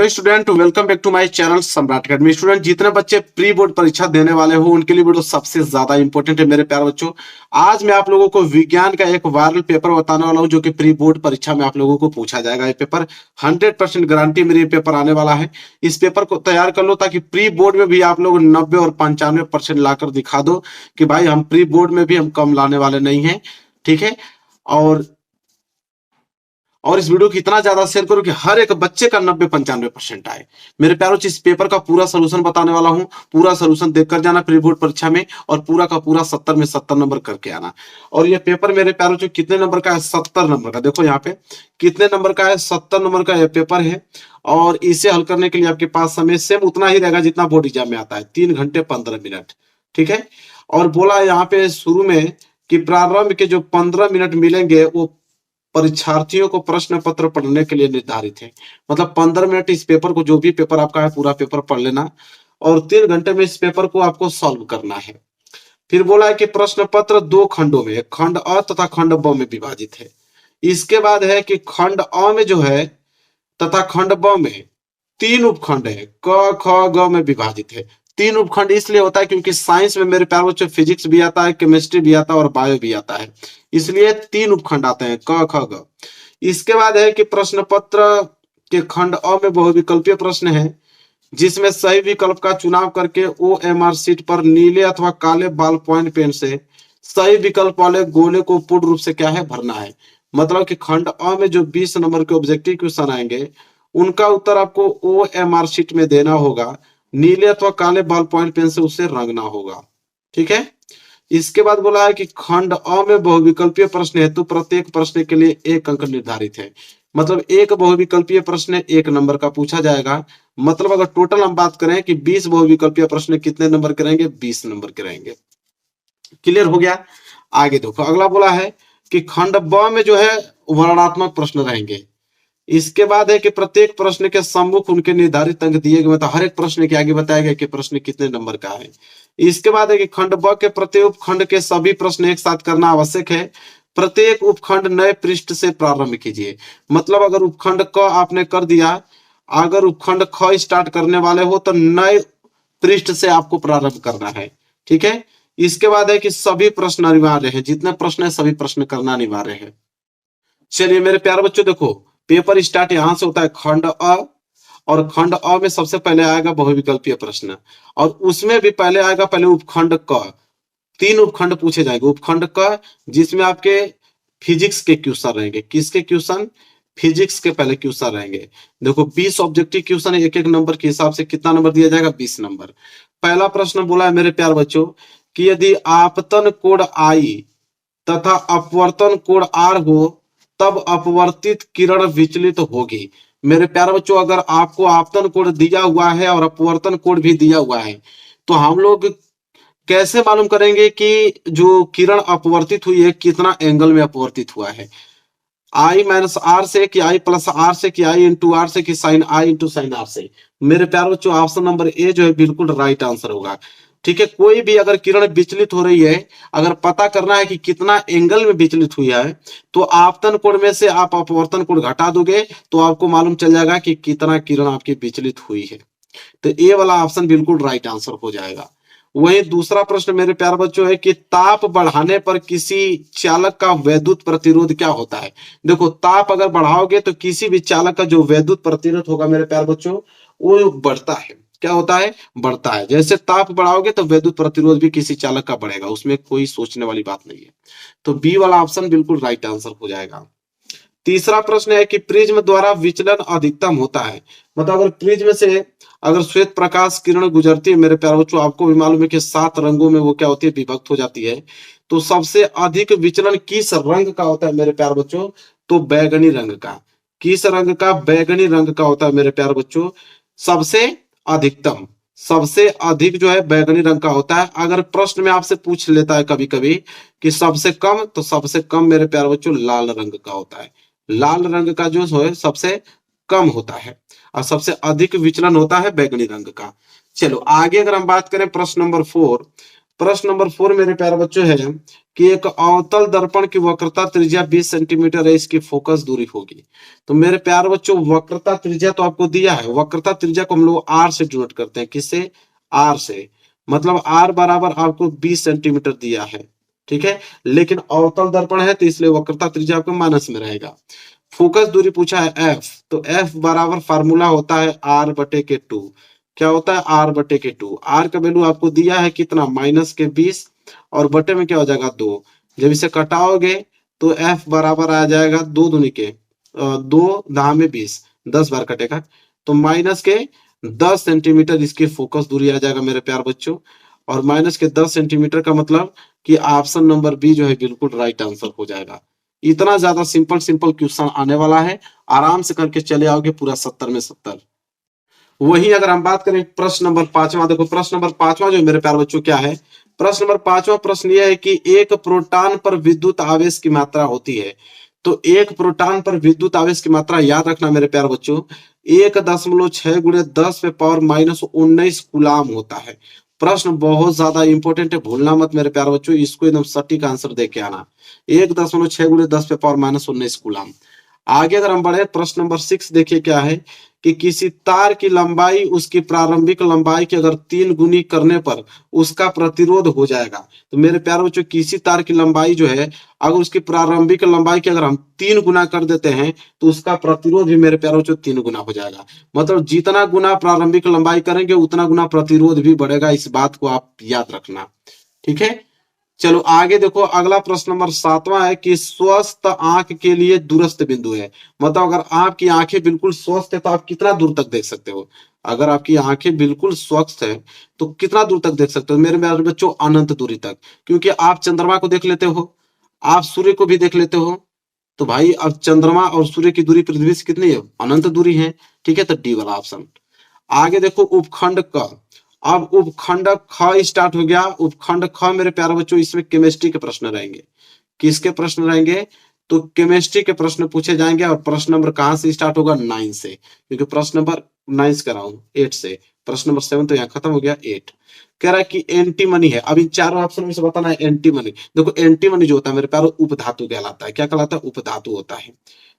Student welcome back to my channel Samrat Academy. Student जितने बच्चे pre board परीक्षा देने वाले हो उनके लिए वीडियो सबसे ज्यादा इंपॉर्टेंट है मेरे प्यारे बच्चों। आज मैं आप लोगों को विज्ञान का एक वायरल पेपर बताने वाला हूं जो कि प्री बोर्ड परीक्षा में आप लोगों को पूछा जाएगा। ये पेपर 100% गारंटी मेरी पेपर आने वाला है। इस पेपर को तैयार कर लो ताकि प्री बोर्ड में भी आप लोग 90 और 95% लाकर दिखा दो कि भाई हम प्री बोर्ड में भी हम कम लाने वाले नहीं है। ठीक है, और इस वीडियो को इतना ज्यादा शेयर करो कि हर एक बच्चे का 90-95% आए। मेरे प्यारों, इस पेपर का पूरा सोल्यूशन बताने वाला हूं। पूरा सोल्यूशन देखकर जाना प्री बोर्ड परीक्षा में और पूरा का पूरा 70 में 70 नंबर करके आना। और ये पेपर मेरे प्यारों जो कितने नंबर का है, 70 नंबर का। देखो यहाँ पे कितने नंबर का है, 70 नंबर का यह पेपर है। और इसे हल करने के लिए आपके पास समय सेम उतना ही रहेगा जितना बोर्ड एग्जाम में आता है, 3 घंटे 15 मिनट। ठीक है, और बोला यहाँ पे शुरू में कि प्रारंभ के जो 15 मिनट मिलेंगे वो परीक्षार्थियों को प्रश्न पत्र पढ़ने के लिए निर्धारित है। मतलब 15 मिनट इस पेपर को, जो भी पेपर आपका है पूरा पेपर पढ़ लेना और 3 घंटे में इस पेपर को आपको सॉल्व करना है। फिर बोला है कि प्रश्न पत्र 2 खंडों में, खंड अ तथा खंड ब में विभाजित है। इसके बाद है कि खंड अ में जो है तथा खंड ब में 3 उपखंड है, क ख ग में विभाजित है। 3 उपखंड इसलिए होता है क्योंकि साइंस में मेरे प्यारे बच्चों फिजिक्स भी आता है, केमिस्ट्री भी आता है और बायो भी आता है, इसलिए 3 उपखंड आते हैं, क ख ग। इसके बाद है कि प्रश्न पत्र के खंड अ में बहुविकल्पीय प्रश्न है जिसमें सही विकल्प का चुनाव करके OMR शीट पर नीले अथवा काले बॉल पॉइंट पेन से सही विकल्प वाले गोले को पूर्ण रूप से क्या है, भरना है। मतलब कि खंड अ में जो 20 नंबर के ऑब्जेक्टिव क्वेश्चन आएंगे उनका उत्तर आपको OMR शीट में देना होगा, नीले अथवा काले बॉल पॉइंट पेन से उसे रंगना होगा। ठीक है, इसके बाद बोला है कि खंड अ में बहुविकल्पीय प्रश्न हेतु प्रत्येक प्रश्न के लिए 1 अंक निर्धारित है। मतलब एक बहुविकल्पीय प्रश्न 1 नंबर का पूछा जाएगा। मतलब अगर टोटल हम बात करें कि 20 बहुविकल्पीय प्रश्न कितने नंबर के रहेंगे, 20 नंबर के रहेंगे। क्लियर हो गया। आगे देखो, अगला बोला है कि खंड ब में जो है वर्णनात्मक प्रश्न रहेंगे। इसके बाद है कि प्रत्येक प्रश्न के सम्मुख उनके निर्धारित अंक दिए गए, मतलब हर एक प्रश्न के आगे बताया गया कि प्रश्न कितने नंबर का है। इसके बाद है कि खंड ब के प्रत्येक उपखंड के सभी प्रश्न एक साथ करना आवश्यक है। प्रत्येक उपखंड नए पृष्ठ से प्रारंभ कीजिए। मतलब अगर उपखंड क आपने कर दिया, अगर उपखंड ख स्टार्ट करने वाले हो तो नए पृष्ठ से आपको प्रारंभ करना है। ठीक है, इसके बाद है कि सभी प्रश्न अनिवार्य है, जितने प्रश्न है सभी प्रश्न करना अनिवार्य है। चलिए मेरे प्यारे बच्चों, देखो पेपर स्टार्ट यहां से होता है खंड अ, और खंड अ में सबसे पहले आएगा बहुविकल्पीय प्रश्न और उसमें भी पहले आएगा पहले उपखंड क। 3 उपखंड पूछे जाएंगे। उपखंड क जिसमें आपके फिजिक्स के क्वेश्चन रहेंगे। किसके क्वेश्चन? फिजिक्स के पहले क्वेश्चन रहेंगे। देखो 20 ऑब्जेक्टिव क्वेश्चन, एक एक नंबर के हिसाब से कितना नंबर दिया जाएगा, 20 नंबर। पहला प्रश्न बोला है मेरे प्यारे बच्चों कि यदि आपतन कोण आई तथा अपवर्तन कोण आर हो तब अपवर्तित किरण विचलित होगी। मेरे प्यारे बच्चों, अगर आपको आपतन कोण दिया हुआ है और अपवर्तन कोण भी दिया हुआ है तो हम लोग कैसे मालूम करेंगे कि जो किरण अपवर्तित हुई है कितना एंगल में अपवर्तित हुआ है? I-R से कि I+R से कि I×R से कि साइन I×साइन R से? मेरे प्यारे बच्चों, ऑप्शन नंबर ए जो है बिल्कुल राइट आंसर होगा। ठीक है, कोई भी अगर किरण विचलित हो रही है, अगर पता करना है कि कितना एंगल में विचलित हुई है तो आपतन कोण में से आप अपवर्तन कोण घटा दोगे तो आपको मालूम चल जाएगा कि कितना किरण आपकी विचलित हुई है। तो ए वाला ऑप्शन बिल्कुल राइट आंसर हो जाएगा। वहीं दूसरा प्रश्न मेरे प्यारे बच्चों है कि ताप बढ़ाने पर किसी चालक का वैद्युत प्रतिरोध क्या होता है? देखो ताप अगर बढ़ाओगे तो किसी भी चालक का जो वैद्युत प्रतिरोध होगा मेरे प्यारे बच्चों वो बढ़ता है। क्या होता है? बढ़ता है। जैसे ताप बढ़ाओगे तो वैद्युत प्रतिरोध भी किसी चालक का बढ़ेगा, उसमें कोई सोचने वाली बात नहीं है। तो बी वाला ऑप्शन बिल्कुल राइट आंसर हो जाएगा। तीसरा प्रश्न है कि प्रिज्म द्वारा विचलन अधिकतम होता है। मतलब अगर प्रिज्म से अगर श्वेत प्रकाश किरण गुजरती है मेरे प्यारे बच्चों, आपको भी मालूम है कि 7 रंगों में वो क्या होती है, विभक्त हो जाती है। तो सबसे अधिक विचलन किस रंग का होता है मेरे प्यारे बच्चों? तो बैगनी रंग का। किस रंग का? बैगनी रंग का होता है मेरे प्यारे बच्चों सबसे अधिकतम। सबसे अधिक जो है बैगनी रंग का होता है। अगर प्रश्न में आपसे पूछ लेता है कभी कभी कि सबसे कम, तो सबसे कम मेरे प्यारे बच्चों लाल रंग का होता है। लाल रंग का जो है सबसे कम होता है और सबसे अधिक विचलन होता है बैगनी रंग का। चलो आगे अगर हम बात करें प्रश्न नंबर 4, प्रश्न नंबर 4 मेरे प्यारे बच्चों है कि एक अवतल दर्पण की वक्रता त्रिज्या 20 सेंटीमीटर है, इसकी फोकस दूरी होगी। तो मेरे प्यारे बच्चों वक्रता त्रिज्या तो आपको दिया है, वक्रता त्रिज्या को हम लोग आर से डिनोट करते हैं। किससे? आर से। मतलब आर बराबर आपको 20 सेंटीमीटर दिया है, ठीक है। लेकिन अवतल दर्पण है तो इसलिए वक्रता त्रिज्या आपको माइनस में रहेगा। फोकस दूरी पूछा है एफ, तो एफ बराबर फार्मूला होता है आर बटे के 2। क्या होता है? आर बटे के 2। आर का वैल्यू आपको दिया है कितना? माइनस के 20, और बटे में क्या हो जाएगा? 2। जब इसे कटाओगे तो एफ बराबर आ जाएगा 2 दूनी के 2 दहा में 20, 10 बार कटेगा तो माइनस के 10 सेंटीमीटर इसकी फोकस दूरी आ जाएगा मेरे प्यार बच्चों। और माइनस के 10 सेंटीमीटर का मतलब कि ऑप्शन नंबर बी जो है बिल्कुल राइट आंसर हो जाएगा। इतना ज्यादा सिंपल सिंपल क्वेश्चन आने वाला है, आराम से करके चले आओगे पूरा 70 में 70। वही अगर हम बात करें प्रश्न नंबर 5वां, देखो प्रश्न नंबर 5वां जो मेरे प्यार बच्चों क्या है? प्रश्न नंबर 5वां प्रश्न यह है कि एक प्रोटॉन पर विद्युत आवेश की मात्रा होती है। तो एक प्रोटॉन पर विद्युत आवेश की मात्रा याद रखना मेरे प्यार बच्चों, 1.6 गुणे 10 पे पावर माइनस 19 कूलाम होता है। प्रश्न बहुत ज्यादा इंपॉर्टेंट है, भूलना मत मेरे प्यार बच्चों, इसको एकदम सटीक आंसर दे के आना। 1.6 गुणे 10 पे पावर माइनस 19 कूलाम। आगे अगर हम बढ़े प्रश्न नंबर 6 देखिए क्या है कि किसी तार की लंबाई उसकी प्रारंभिक लंबाई की अगर 3 गुनी करने पर उसका प्रतिरोध हो जाएगा। तो मेरे प्यारे बच्चों किसी तार की लंबाई जो है अगर उसकी प्रारंभिक लंबाई की अगर हम 3 गुना कर देते हैं तो उसका प्रतिरोध भी मेरे प्यारे बच्चों 3 गुना हो जाएगा। मतलब जितना गुना प्रारंभिक लंबाई करेंगे उतना गुना प्रतिरोध भी बढ़ेगा, इस बात को आप याद रखना, ठीक है। चलो आगे देखो, अगला प्रश्न नंबर 7वां है कि स्वस्थ आंख के लिए दूरस्थ बिंदु है। मतलब अगर आपकी आंखें बिल्कुल स्वस्थ है तो आप कितना दूर तक देख सकते हो? अगर आपकी आंखें बिल्कुल स्वस्थ है तो कितना दूर तक देख सकते हो मेरे प्यारे बच्चों? अनंत दूरी तक। क्योंकि आप चंद्रमा को देख लेते हो, आप सूर्य को भी देख लेते हो, तो भाई अब चंद्रमा और सूर्य की दूरी पृथ्वी से कितनी है? अनंत दूरी है, ठीक है। तो डी वाला ऑप्शन। आगे देखो उपखंड क, अब उपखंड ख स्टार्ट हो गया। उपखंड ख मेरे प्यारे बच्चों इसमें केमिस्ट्री के प्रश्न रहेंगे। किसके प्रश्न रहेंगे? तो केमिस्ट्री के प्रश्न पूछे जाएंगे। और प्रश्न नंबर कहां से स्टार्ट होगा? 9 से, क्योंकि प्रश्न नंबर 9 कर रहा हूं 8 से। प्रश्न नंबर 7 तो यहाँ खत्म हो गया, 8 कह रहा है कि एंटी मनी है। अब इन चारों ऑप्शन में से बताना है एंटी मनी। देखो एंटी मनी जो होता है मेरे प्यारे उपधातु कहलाता है। क्या कहलाता है? उपधातु होता है।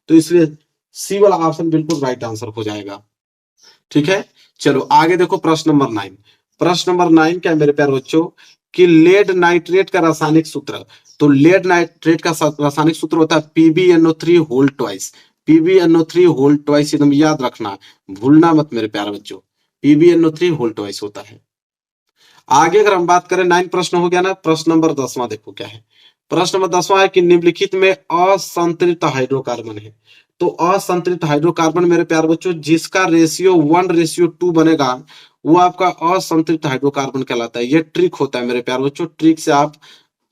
तो इसलिए सी वाला ऑप्शन बिल्कुल राइट आंसर हो जाएगा, ठीक है। चलो आगे देखो प्रश्न नंबर 9। प्रश्न नंबर 9 क्या है मेरे प्यारे बच्चों कि लेड नाइट्रेट का रासायनिक सूत्र। तो लेड नाइट्रेट का रासायनिक सूत्र होता है PbNO3 whole twice. PbNO3 whole twice एकदम याद रखना, भूलना मत मेरे प्यारे बच्चों, PbNO3 होल ट्वाइस होता है। आगे अगर हम बात करें 9 प्रश्न हो गया ना। प्रश्न नंबर 10वां देखो क्या है। प्रश्न नंबर 10वां है कि निम्नलिखित में असंतृप्त हाइड्रोकार्बन है। तो असंतृप्त हाइड्रोकार्बन मेरे प्यारे बच्चों जिसका रेशियो 1:2 बनेगा वो आपका असंतृप्त हाइड्रोकार्बन कहलाता है। ये ट्रिक होता है मेरे प्यारे बच्चों, ट्रिक से आप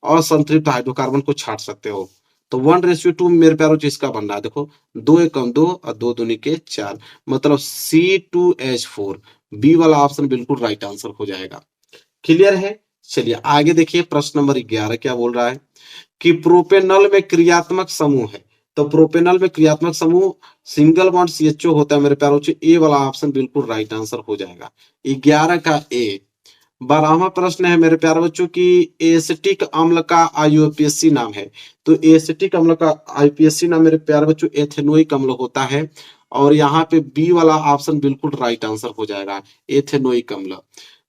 असंतृप्त हाइड्रोकार्बन को छांट सकते हो। तो 1:2 मेरे प्यारे बच्चों इसका बन रहा है, देखो 2 एकम 2 और 2 दूनी के 4, मतलब C2H4। बी वाला ऑप्शन बिल्कुल राइट आंसर हो जाएगा। क्लियर है? चलिए आगे देखिए प्रश्न नंबर 11 क्या बोल रहा है कि प्रोपेनल में क्रियात्मक समूह है। तो प्रोपेनल में क्रियात्मक समूह सिंगल बॉन्ड CHO होता है मेरे प्यारे बच्चों। ए वाला ऑप्शन बिल्कुल राइट आंसर हो जाएगा, 11 का ए। 12वां प्रश्न है मेरे प्यारे बच्चों की एसिटिक अम्ल का IUPAC नाम है। तो एसिटिक अम्ल का IUPAC नाम मेरे प्यारे बच्चों एथेनोइक अम्ल होता है। और यहाँ पे बी वाला ऑप्शन बिल्कुल राइट आंसर हो जाएगा, एथेनोइक अम्ल।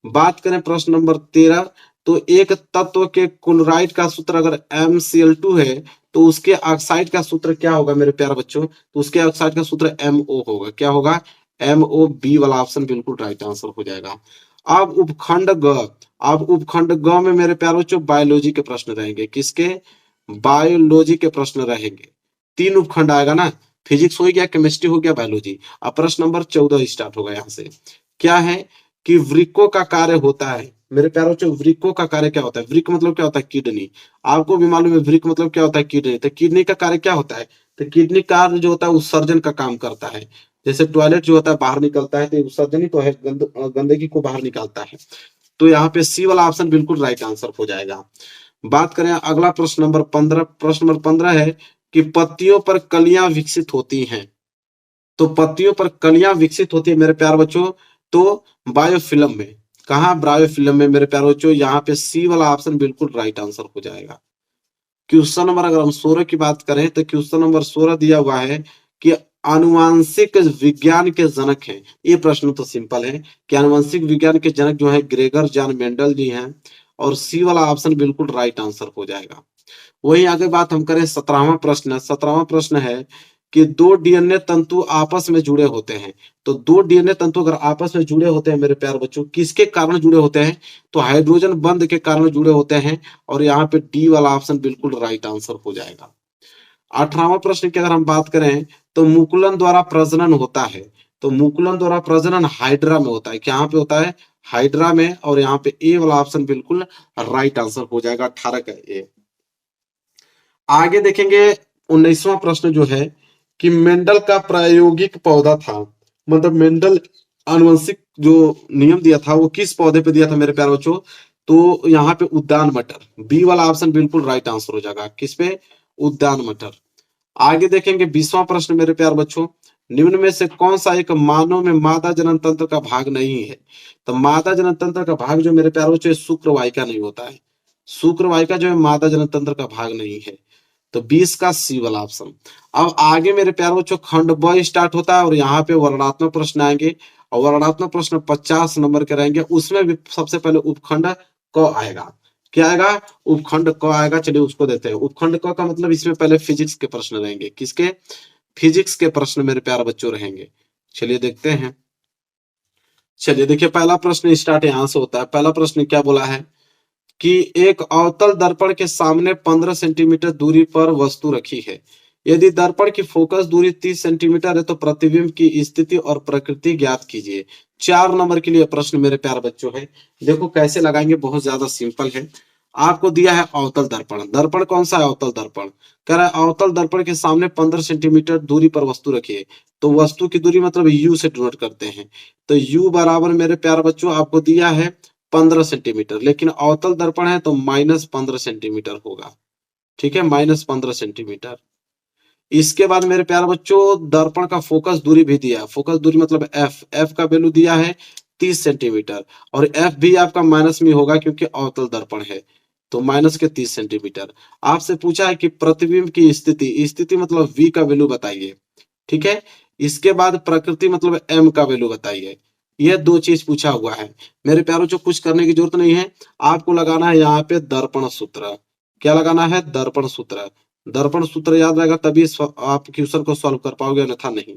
बात करें प्रश्न नंबर 13, तो एक तत्व के क्लोराइड का सूत्र अगर MCl2 है तो उसके ऑक्साइड का सूत्र क्या होगा मेरे प्यारे बच्चों? तो उसके ऑक्साइड का सूत्र MO होगा। क्या होगा? MO। बी वाला ऑप्शन बिल्कुल राइट आंसर हो जाएगा। अब उपखंड ग, अब उपखंड ग में मेरे प्यारे बच्चों बायोलॉजी के प्रश्न रहेंगे। किसके? बायोलॉजी के प्रश्न रहेंगे। 3 उपखंड आएगा ना, फिजिक्स हो गया, केमिस्ट्री हो गया, बायोलॉजी। अब प्रश्न नंबर 14 स्टार्ट होगा यहाँ से। क्या है कि वृक्कों का कार्य होता है मेरे प्यारे बच्चों, वृक्कों का कार्य क्या होता है? वृक्क मतलब क्या होता है? किडनी। आपको भी मालूम है वृक्क मतलब क्या होता है? किडनी। तो किडनी का कार्य क्या होता है? तो किडनी कार्य जो होता है उत्सर्जन का काम करता है। जैसे टॉयलेट जो होता है बाहर निकलता है तो उत्सर्जन ही तो है, गंदगी को बाहर निकालता है। तो यहाँ पे सी वाला ऑप्शन बिल्कुल राइट आंसर हो जाएगा। बात करें अगला प्रश्न नंबर 15। प्रश्न नंबर 15 है कि पत्तियों पर कलियां विकसित होती हैं। तो पत्तियों पर कलियां विकसित होती है मेरे प्यारे बच्चों तो बायोफिल्म में। कहाँ ब्रायोफिल्म में मेरे प्यारे बच्चों, यहाँ पे सी वाला ऑप्शन बिल्कुल राइट आंसर हो जाएगा। क्वेश्चन नंबर अगर हम 16 की बात करें तो क्वेश्चन नंबर 16 दिया हुआ है कि आनुवांशिक विज्ञान के जनक हैं। ये प्रश्न तो सिंपल है कि आनुवंशिक विज्ञान के जनक जो है ग्रेगर जॉन मेंडल जी हैं, और सी वाला ऑप्शन बिल्कुल राइट आंसर हो जाएगा। वही आगे बात हम करें 17वां प्रश्न। 17वां प्रश्न है कि दो डीएनए तंतु आपस में जुड़े होते हैं। तो दो डीएनए तंतु अगर आपस में जुड़े होते हैं मेरे प्यारे बच्चों, किसके कारण जुड़े होते हैं? तो हाइड्रोजन बंध के कारण जुड़े होते हैं, और यहाँ पे डी वाला ऑप्शन बिल्कुल राइट आंसर हो जाएगा। 18वां प्रश्न की अगर हम बात करें तो मुकुलन द्वारा प्रजनन होता है। तो मुकुलन द्वारा प्रजनन हाइड्रा में होता है। क्या पे होता है? हाइड्रा में। और यहाँ पे ए वाला ऑप्शन बिल्कुल राइट आंसर हो जाएगा, 18 का ए। आगे देखेंगे 19वां प्रश्न जो है कि मेंडल का प्रायोगिक पौधा था, मतलब मेंडल आनुवंशिक जो नियम दिया था वो किस पौधे पे दिया था मेरे प्यारे बच्चों? तो यहाँ पे उद्यान मटर, बी वाला ऑप्शन बिल्कुल राइट आंसर हो जाएगा। किस पे? उद्यान मटर। आगे देखेंगे 20वां प्रश्न मेरे प्यारे बच्चों, निम्न में से कौन सा एक मानव में मादा जनन तंत्र का भाग नहीं है? तो मादा जनन तंत्र का भाग जो मेरे प्यारे बच्चों शुक्रवाहिका नहीं होता है। शुक्रवाहिका जो है मादा जनन तंत्र का भाग नहीं है। तो 20 का सी वाला ऑप्शन। अब आगे मेरे प्यारे बच्चों खंड ब स्टार्ट होता है, और यहाँ पे वर्णनात्मक प्रश्न आएंगे, और वर्णनात्मक प्रश्न 50 नंबर के रहेंगे। उसमें भी सबसे पहले उपखंड क आएगा। क्या आएगा? उपखंड क आएगा। चलिए उसको देते हैं। उपखंड क का मतलब इसमें पहले फिजिक्स के प्रश्न रहेंगे। किसके? फिजिक्स के प्रश्न मेरे प्यारे बच्चों रहेंगे। चलिए देखते हैं। चलिए देखिए, पहला प्रश्न स्टार्ट यहाँ से होता है। पहला प्रश्न क्या बोला है कि एक अवतल दर्पण के सामने 15 सेंटीमीटर दूरी पर वस्तु रखी है। यदि दर्पण की फोकस दूरी 30 सेंटीमीटर है तो प्रतिबिंब की स्थिति और प्रकृति ज्ञात कीजिए। 4 नंबर के लिए प्रश्न मेरे प्यारे बच्चों है। देखो कैसे लगाएंगे, बहुत ज्यादा सिंपल है। आपको दिया है अवतल दर्पण। दर्पण कौन सा है? अवतल दर्पण। कह रहा है अवतल दर्पण के सामने 15 सेंटीमीटर दूरी पर वस्तु रखी है। तो वस्तु की दूरी मतलब यू से डिनोट करते हैं। तो यू बराबर मेरे प्यारे बच्चों आपको दिया है 15 सेंटीमीटर, लेकिन अवतल दर्पण है तो -15 सेंटीमीटर होगा। ठीक है, -15 सेंटीमीटर। इसके बाद मेरे प्यारे बच्चों दर्पण का फोकस दूरी भी दिया है। फोकस दूरी मतलब एफ, एफ का वैल्यू दिया है 30 सेंटीमीटर, और एफ भी आपका माइनस में होगा क्योंकि अवतल दर्पण है। तो माइनस के 30 सेंटीमीटर। आपसे पूछा है कि प्रतिबिंब की स्थिति, स्थिति मतलब वी का वैल्यू बताइए। ठीक है, इसके बाद प्रकृति मतलब एम का वैल्यू बताइए। ये दो चीज पूछा हुआ है मेरे प्यारों। जो कुछ करने की जरूरत नहीं है, आपको लगाना है यहाँ पे दर्पण सूत्र। क्या लगाना है? दर्पण सूत्र। दर्पण सूत्र याद रहेगा तभी आप क्वेश्चन को सॉल्व कर पाओगे, अन्यथा नहीं।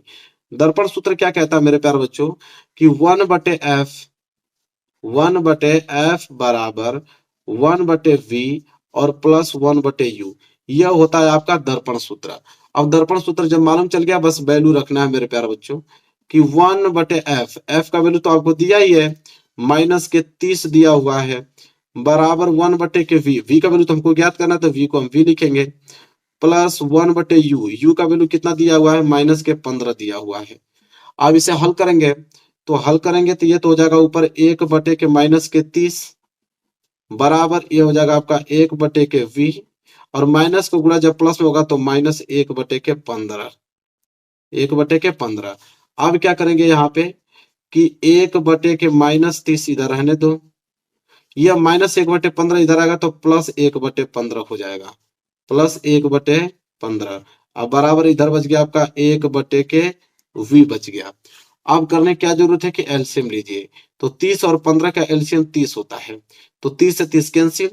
दर्पण सूत्र क्या कहता है मेरे प्यारे बच्चों कि 1/f, 1/f बराबर 1/v और प्लस 1/u। यह होता है आपका दर्पण सूत्र। अब दर्पण सूत्र जब मालूम चल गया, बस वैल्यू रखना है मेरे प्यारे बच्चों कि 1/f, एफ का वैल्यू तो आपको दिया ही है, माइनस के 30 दिया हुआ है, बराबर 1/v, वी का वैल्यू तो हमको ज्ञात करना है तो वी को हम वी लिखेंगे, प्लस 1/u, यू का वैल्यू कितना दिया हुआ है? माइनस के 15 दिया हुआ है। अब इसे हल करेंगे, तो हल करेंगे तो ये तो हो जाएगा ऊपर 1/-30 बराबर ये हो जाएगा आपका 1/v, और माइनस को गुणा जब प्लस में होगा तो -1/15, 1/15। अब क्या करेंगे यहाँ पे कि 1/-30 इधर रहने दो, यह -1/15 इधर आएगा तो +1/15 हो जाएगा, +1/15। अब बराबर इधर बच गया आपका 1/v बच गया। अब करने क्या जरूरत है कि एलसीएम लीजिए। तो 30 और 15 का एलसीएम 30 होता है, तो 30 से 30 कैंसिल,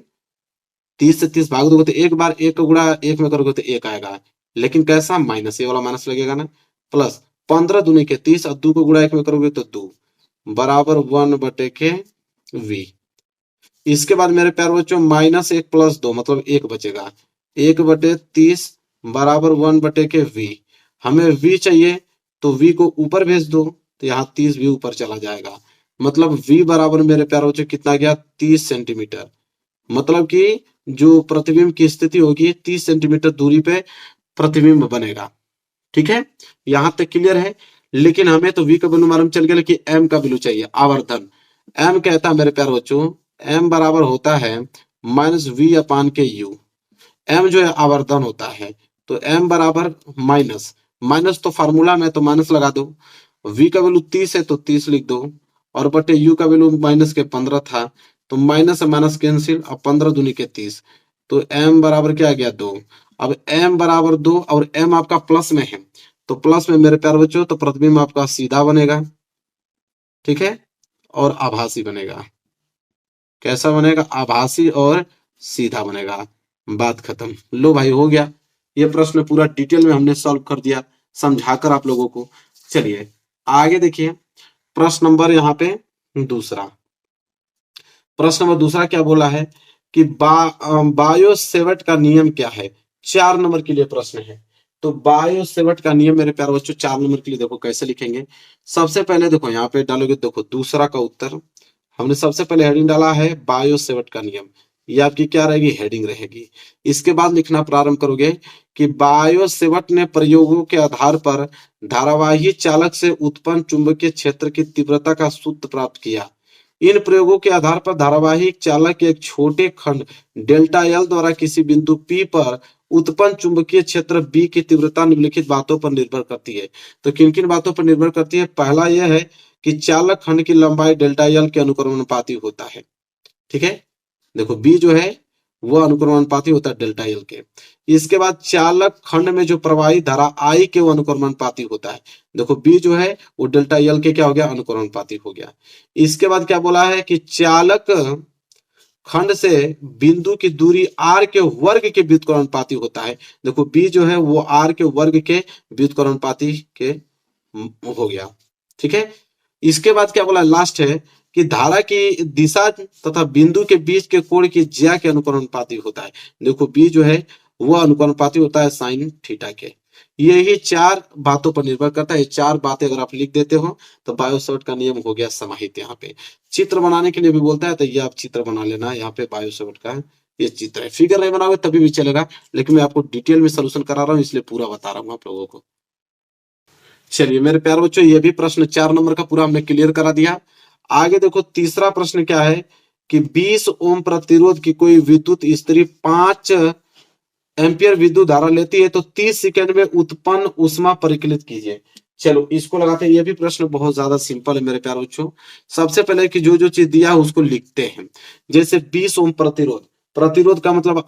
30 से 30 भाग दोगे तो एक बार, एक को गुणा एक में करोगे तो एक आएगा, लेकिन कैसा? माइनस, ये वाला माइनस लगेगा ना, प्लस 15 दूनी के 30 और 2 को गुणा एक में करोगे तो 2 बराबर 1/v। इसके बाद मेरे प्यारे बच्चों -1 + 2 मतलब 1 बचेगा, 1/30 बराबर 1/v। हमें v चाहिए तो v को ऊपर भेज दो, तो यहाँ 30 भी ऊपर चला जाएगा, मतलब v बराबर मेरे प्यारे बच्चों कितना गया? 30 सेंटीमीटर। मतलब कि जो प्रतिबिंब की स्थिति होगी 30 सेंटीमीटर दूरी पे प्रतिबिंब बनेगा। ठीक है, यहां तक क्लियर है। लेकिन हमें तो v का वैल्यू मालूम चल गया, लेकिन m का वैल्यू चाहिए, आवर्धन। m कहता है मेरे प्यारे बच्चों, m बराबर होता है -v/u। m जो है आवर्धन होता है, तो m बराबर माइनस, माइनस तो फार्मूला में तो माइनस लगा दो, v का वैल्यू 30 है तो 30 लिख दो, और बटे u का वैल्यू माइनस के 15 था, तो माइनस से माइनस कैंसिल, अब 15 दूनी के 30, तो m बराबर क्या आ गया 2। अब m बराबर 2 और m आपका प्लस में है, तो प्लस में मेरे प्यारे बच्चों तो प्रतिबिंब आपका सीधा बनेगा, ठीक है, और आभासी बनेगा। कैसा बनेगा? आभासी और सीधा बनेगा। बात खत्म। लो भाई हो गया, ये प्रश्न पूरा डिटेल में हमने सॉल्व कर दिया समझाकर आप लोगों को। चलिए आगे देखिए, प्रश्न नंबर यहाँ पे दूसरा। प्रश्न नंबर दूसरा क्या बोला है कि बायो सेवर्ट का नियम क्या है? 4 नंबर के लिए प्रश्न है। तो बायो सेवर्ट का नियम मेरे प्यारे बच्चों 4 नंबर के लिए देखो कैसे लिखेंगे। सबसे पहले देखो यहाँ पे डालोगे, देखो दूसरा का उत्तर हमने सबसे पहले हेडिंग डाला है बायो सेवर्ट का नियम, ये आपकी क्या रहेगी? हेडिंग रहेगी। इसके बाद लिखना प्रारंभ करोगे कि बायो सेवर्ट ने प्रयोगों के आधार पर धारावाही चालक से उत्पन्न चुंबकीय क्षेत्र की तीव्रता का सूत्र प्राप्त किया। इन प्रयोगों के आधार पर धारावाहिक चालक के एक छोटे खंड डेल्टा एल द्वारा किसी बिंदु P पर उत्पन्न चुंबकीय क्षेत्र B की तीव्रता निम्नलिखित बातों पर निर्भर करती है। तो किन किन बातों पर निर्भर करती है? पहला यह है कि चालक खंड की लंबाई डेल्टा एल के अनुक्रमानुपाती होता है, ठीक है। देखो बी जो है वो अनुक्रमानुपाती होता है डेल्टा एल के। इसके बाद चालक खंड में जो प्रवाहित धारा आई के वो अनुक्रमानुपाती होता है। देखो बी जो है वो डेल्टा एल के क्या हो गया? अनुक्रमानुपाती हो गया। इसके बाद क्या बोला है कि चालक खंड से बिंदु की दूरी r के वर्ग के व्युत्क्रमानुपाती होता है। देखो बी जो है वो r के वर्ग के व्युत्क्रमानुपाती के हो गया, ठीक है। इसके बाद क्या बोला? लास्ट है कि धारा की दिशा तथा बिंदु के बीच के कोण की ज्या के अनुक्रमानुपाती होता है। देखो बी जो है वह अनुक्रमानुपाती होता है साइन थीटा के। यही 4 बातों पर निर्भर करता है। ये 4 बातें अगर आप लिख देते हो तो बायो सेवर्ट का नियम हो गया समाहित। यहाँ पे चित्र बनाने के लिए भी बोलता है, तो ये आप चित्र बना लेना। यहाँ पे बायो सेवर्ट का ये चित्र है, फिगर नहीं बनाओगे तभी भी चलेगा, लेकिन मैं आपको डिटेल में सोल्यूशन करा रहा हूँ इसलिए पूरा बता रहा हूँ आप लोगों को। चलिए मेरे प्यारे बच्चों, ये भी प्रश्न 4 नंबर का पूरा हमने क्लियर करा दिया। आगे देखो तीसरा प्रश्न क्या है कि 20 ओम प्रतिरोध की कोई विद्युत स्त्री 5 एम्पियर विद्युत धारा लेती है तो 30 सेकंड में उत्पन्न ऊष्मा परिकलित कीजिए। चलो इसको लगाते हैं। ये भी प्रश्न बहुत ज्यादा सिंपल है मेरे प्यारे बच्चों। सबसे पहले कि जो जो चीज दिया है उसको लिखते हैं। जैसे 20 ओम प्रतिरोध, प्रतिरोध का मतलब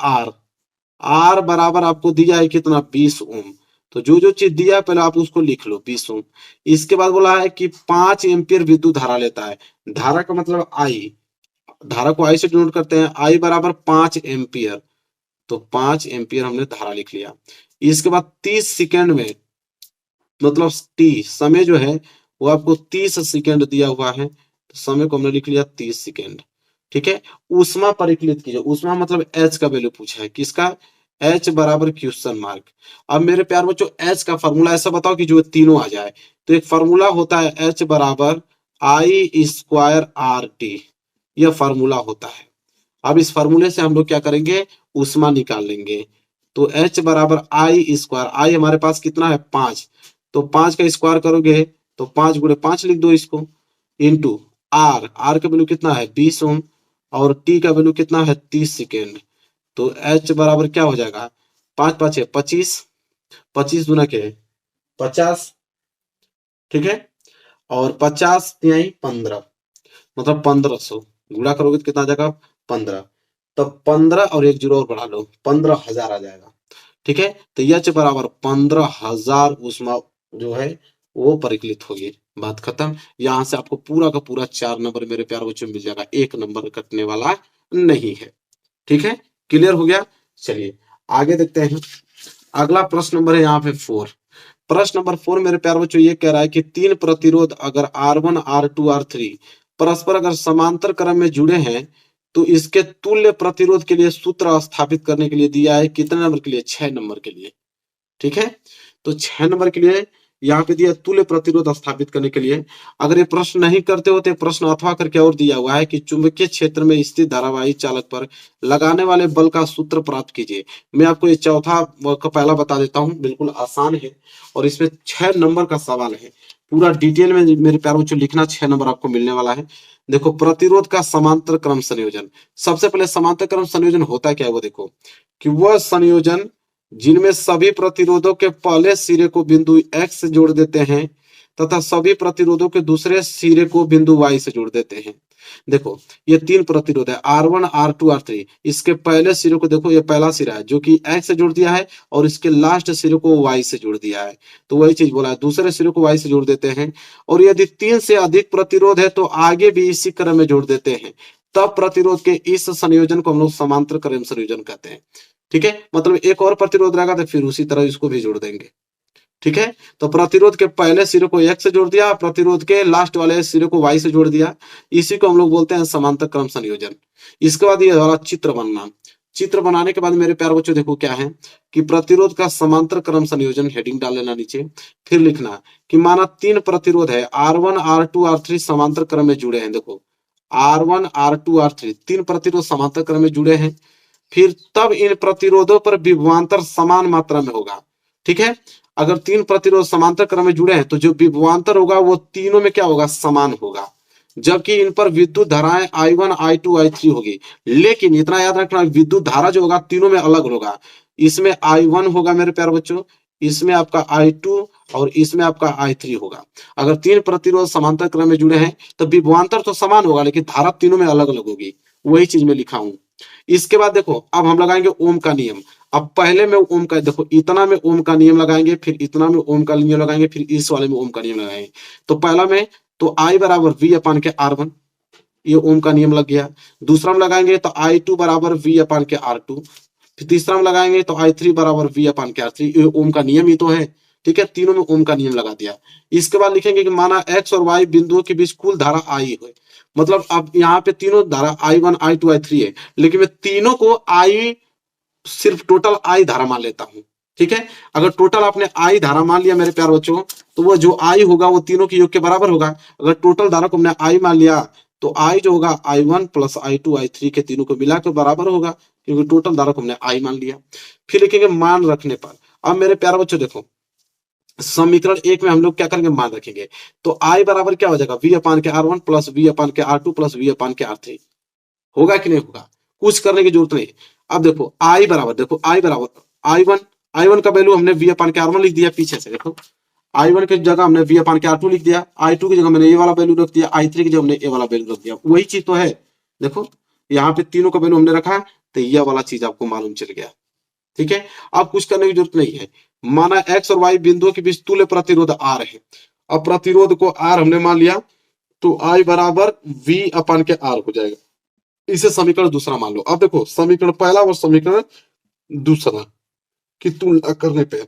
आर बराबर आपको दिया है कितना? 20 ओम। तो जो जो चीज दिया है पहले आप उसको लिख लो 20 ओम। इसके बाद बोला है कि 5 एम्पियर विद्युत धारा लेता है। धारा का मतलब आई, धारा को आई से डिनोट करते हैं। आई बराबर 5 एम्पियर, तो 5 एम्पियर हमने धारा लिख लिया। इसके बाद 30 सेकंड में मतलब टी समय जो है वो आपको 30 सेकंड दिया हुआ है, तो समय को हमने लिख लिया 30 सेकंड, ठीक है। ऊष्मा परिकलित कीजिए। ऊष्मा मतलब एच का वैल्यू पूछा है, किसका? एच बराबर क्वेश्चन मार्क। अब मेरे प्यार बच्चों एच का फॉर्मूला ऐसा बताओ कि जो तीनों आ जाए। तो एक फॉर्मूला होता है एच बराबर आई स्क्वायर आर टी, यह फॉर्मूला होता है। अब इस फॉर्मूले से हम लोग क्या करेंगे? ऊष्मा निकाल लेंगे। तो H बराबर आई स्क्वायर, आई हमारे पास कितना है? 5, तो 5 का स्क्वायर करोगे तो 5 गुणे 5 लिख दो इसको, इंटू आर, आर का वैल्यू कितना है? 20 ओम, और टी का वैल्यू कितना है? 30 सेकेंड। तो H बराबर क्या हो जाएगा? 5 5 है 25, 25 दूना के 50, ठीक है, और 50 तिहाई 15, मतलब 1500 गुणा करोगे तो कितना आ जाएगा? 15। तब 15 और एक जीरो और बढ़ा लो, 15,000 आ जाएगा, ठीक है। तो H बराबर 15,000 ऊष्मा जो है वो परिकलित होगी। बात खत्म। यहां से आपको पूरा का पूरा 4 नंबर मेरे प्यारे बच्चों मिल जाएगा, 1 नंबर कटने वाला नहीं है, ठीक है। क्लियर हो गया? चलिए आगे देखते हैं। अगला प्रश्न नंबर है यहाँ पे 4। प्रश्न नंबर 4 मेरे प्यारे बच्चों ये कह रहा है कि 3 प्रतिरोध अगर R1 R2 R3 परस्पर अगर समांतर क्रम में जुड़े हैं तो इसके तुल्य प्रतिरोध के लिए सूत्र स्थापित करने के लिए दिया है कितने नंबर के लिए? 6 नंबर के लिए, ठीक है। तो 6 नंबर के लिए यहाँ पे दिया तुल्य प्रतिरोध स्थापित करने के लिए। अगर ये प्रश्न नहीं करते होते, प्रश्न अथवा करके और दिया हुआ है कि चुंबकीय क्षेत्र में स्थित धारावाही चालक पर लगाने वाले बल का सूत्र प्राप्त कीजिए। मैं आपको ये चौथा का पहला बता देता हूँ, बिल्कुल आसान है और इसमें 6 नंबर का सवाल है। पूरा डिटेल में मेरे प्यारे बच्चों लिखना, 6 नंबर आपको मिलने वाला है। देखो प्रतिरोध का समांतर क्रम संयोजन। सबसे पहले समांतर क्रम संयोजन होता क्या है वो देखो, कि वह संयोजन जिनमें सभी प्रतिरोधों के पहले सिरे को बिंदु X से जोड़ देते हैं तथा सभी प्रतिरोधों के दूसरे सिरे को बिंदु Y से जोड़ देते हैं। देखो ये 3 प्रतिरोध है R1 R2 R3। इसके पहले सिरे को देखो, ये पहला सिरा है जो कि X से जोड़ दिया है और इसके लास्ट सिरे को Y से जोड़ दिया है। तो वही चीज बोला है, दूसरे सिरे को Y से जोड़ देते हैं। और यदि 3 से अधिक प्रतिरोध है तो आगे भी इसी क्रम में जोड़ देते हैं। तब प्रतिरोध के इस संयोजन को हम लोग समांतर क्रम संयोजन कहते हैं। ठीक है, मतलब एक और प्रतिरोध रहेगा तो फिर उसी तरह इसको भी जोड़ देंगे। ठीक है, तो प्रतिरोध के पहले सिरे को X से जोड़ दिया, प्रतिरोध के लास्ट वाले सिरे को Y से जोड़ दिया। इसी को हम लोग बोलते हैं समांतर क्रम संयोजन। इसके बाद ये वाला चित्र बनना। चित्र बनाने के बाद मेरे प्यारे बच्चों देखो क्या है कि प्रतिरोध का समांतर क्रम संयोजन, हेडिंग डाल लेना नीचे। फिर लिखना कि माना 3 प्रतिरोध है R1 R2 R3 समांतर क्रम में जुड़े हैं। देखो R1 R2 R3 3 प्रतिरोध समांतर क्रम में जुड़े हैं। फिर तब इन प्रतिरोधों पर विभवांतर समान मात्रा में होगा। ठीक है, अगर 3 प्रतिरोध समांतर क्रम में जुड़े हैं तो जो विभवांतर होगा वो तीनों में क्या होगा, समान होगा। जबकि इन पर विद्युत धाराएं I1 I2 I3 होगी। लेकिन इतना याद रखना, विद्युत धारा जो होगा तीनों में अलग होगा। इसमें I1 होगा मेरे प्यारे बच्चों, इसमें आपका I2 और इसमें आपका I3 होगा। अगर 3 प्रतिरोध समांतर क्रम में जुड़े हैं तो विभवांतर तो समान होगा लेकिन धारा तीनों में अलग अलग होगी। वही चीज में लिखा हूं। इसके बाद देखो अब हम लगाएंगे ओम का नियम। अब पहले में ओम का, देखो इतना में ओम का नियम लगाएंगे, फिर इतना में ओम का नियम लगाएंगे, फिर इस वाले में ओम का नियम लगाएंगे। तो पहला में तो I बराबर V अपान के R1, ये ओम का नियम लग गया। दूसरा में लगाएंगे तो I2 बराबर V अपान के R2। फिर तीसरा में लगाएंगे तो I3 बराबर V अपान के R3। ये ओम का नियम ही तो है। ठीक है, तीनों में ओम का नियम लगा दिया। इसके बाद लिखेंगे कि माना X और Y बिंदुओं के बीच कुल धारा I है। मतलब अब यहाँ पे तीनों धारा I1 I2 I3 है, लेकिन मैं तीनों को I सिर्फ टोटल I धारा मान लेता हूं। ठीक है, अगर टोटल आपने I धारा मान लिया मेरे प्यार बच्चों, तो वो जो I होगा वो तीनों के योग के बराबर होगा। अगर टोटल धारा को हमने I मान लिया तो I जो होगा I1 प्लस I2 I3 के तीनों को मिला के बराबर होगा, क्योंकि टोटल धारा को हमने I मान लिया। फिर लिखेंगे मान रखने पर। अब मेरे प्यारे बच्चों देखो समीकरण 1 में हम लोग क्या करेंगे, मान रखेंगे। तो I बराबर क्या हो जाएगा, V अपान के R1 प्लस V अपान के R2 प्लस V अपान के R3। होगा कि नहीं होगा, कुछ करने की जरूरत नहीं। अब देखो I बराबर, देखो I बराबर I1 का वैल्यू हमने V अपान के R1 लिख दिया पीछे से। देखो I1 की जगह हमने V अपान के R2 लिख दिया, I2 की जगह मैंने ये वाला वैल्यू रख दिया, I3 की जगह हमने ये वाला वैल्यू रख दिया। वही चीज तो है। देखो यहाँ पे तीनों का वैल्यू हमने रखा, तो यह वाला चीज आपको मालूम चल गया। ठीक है, अब कुछ करने की जरूरत नहीं है। माना X और Y बिंदुओं के बीच तुल्य प्रतिरोध R है। अब प्रतिरोध को R हमने मान लिया, तो I बराबर V अपान के R हो जाएगा। इसे समीकरण दूसरा मान लो। अब देखो समीकरण पहला और समीकरण दूसरा की तुलना करने पे,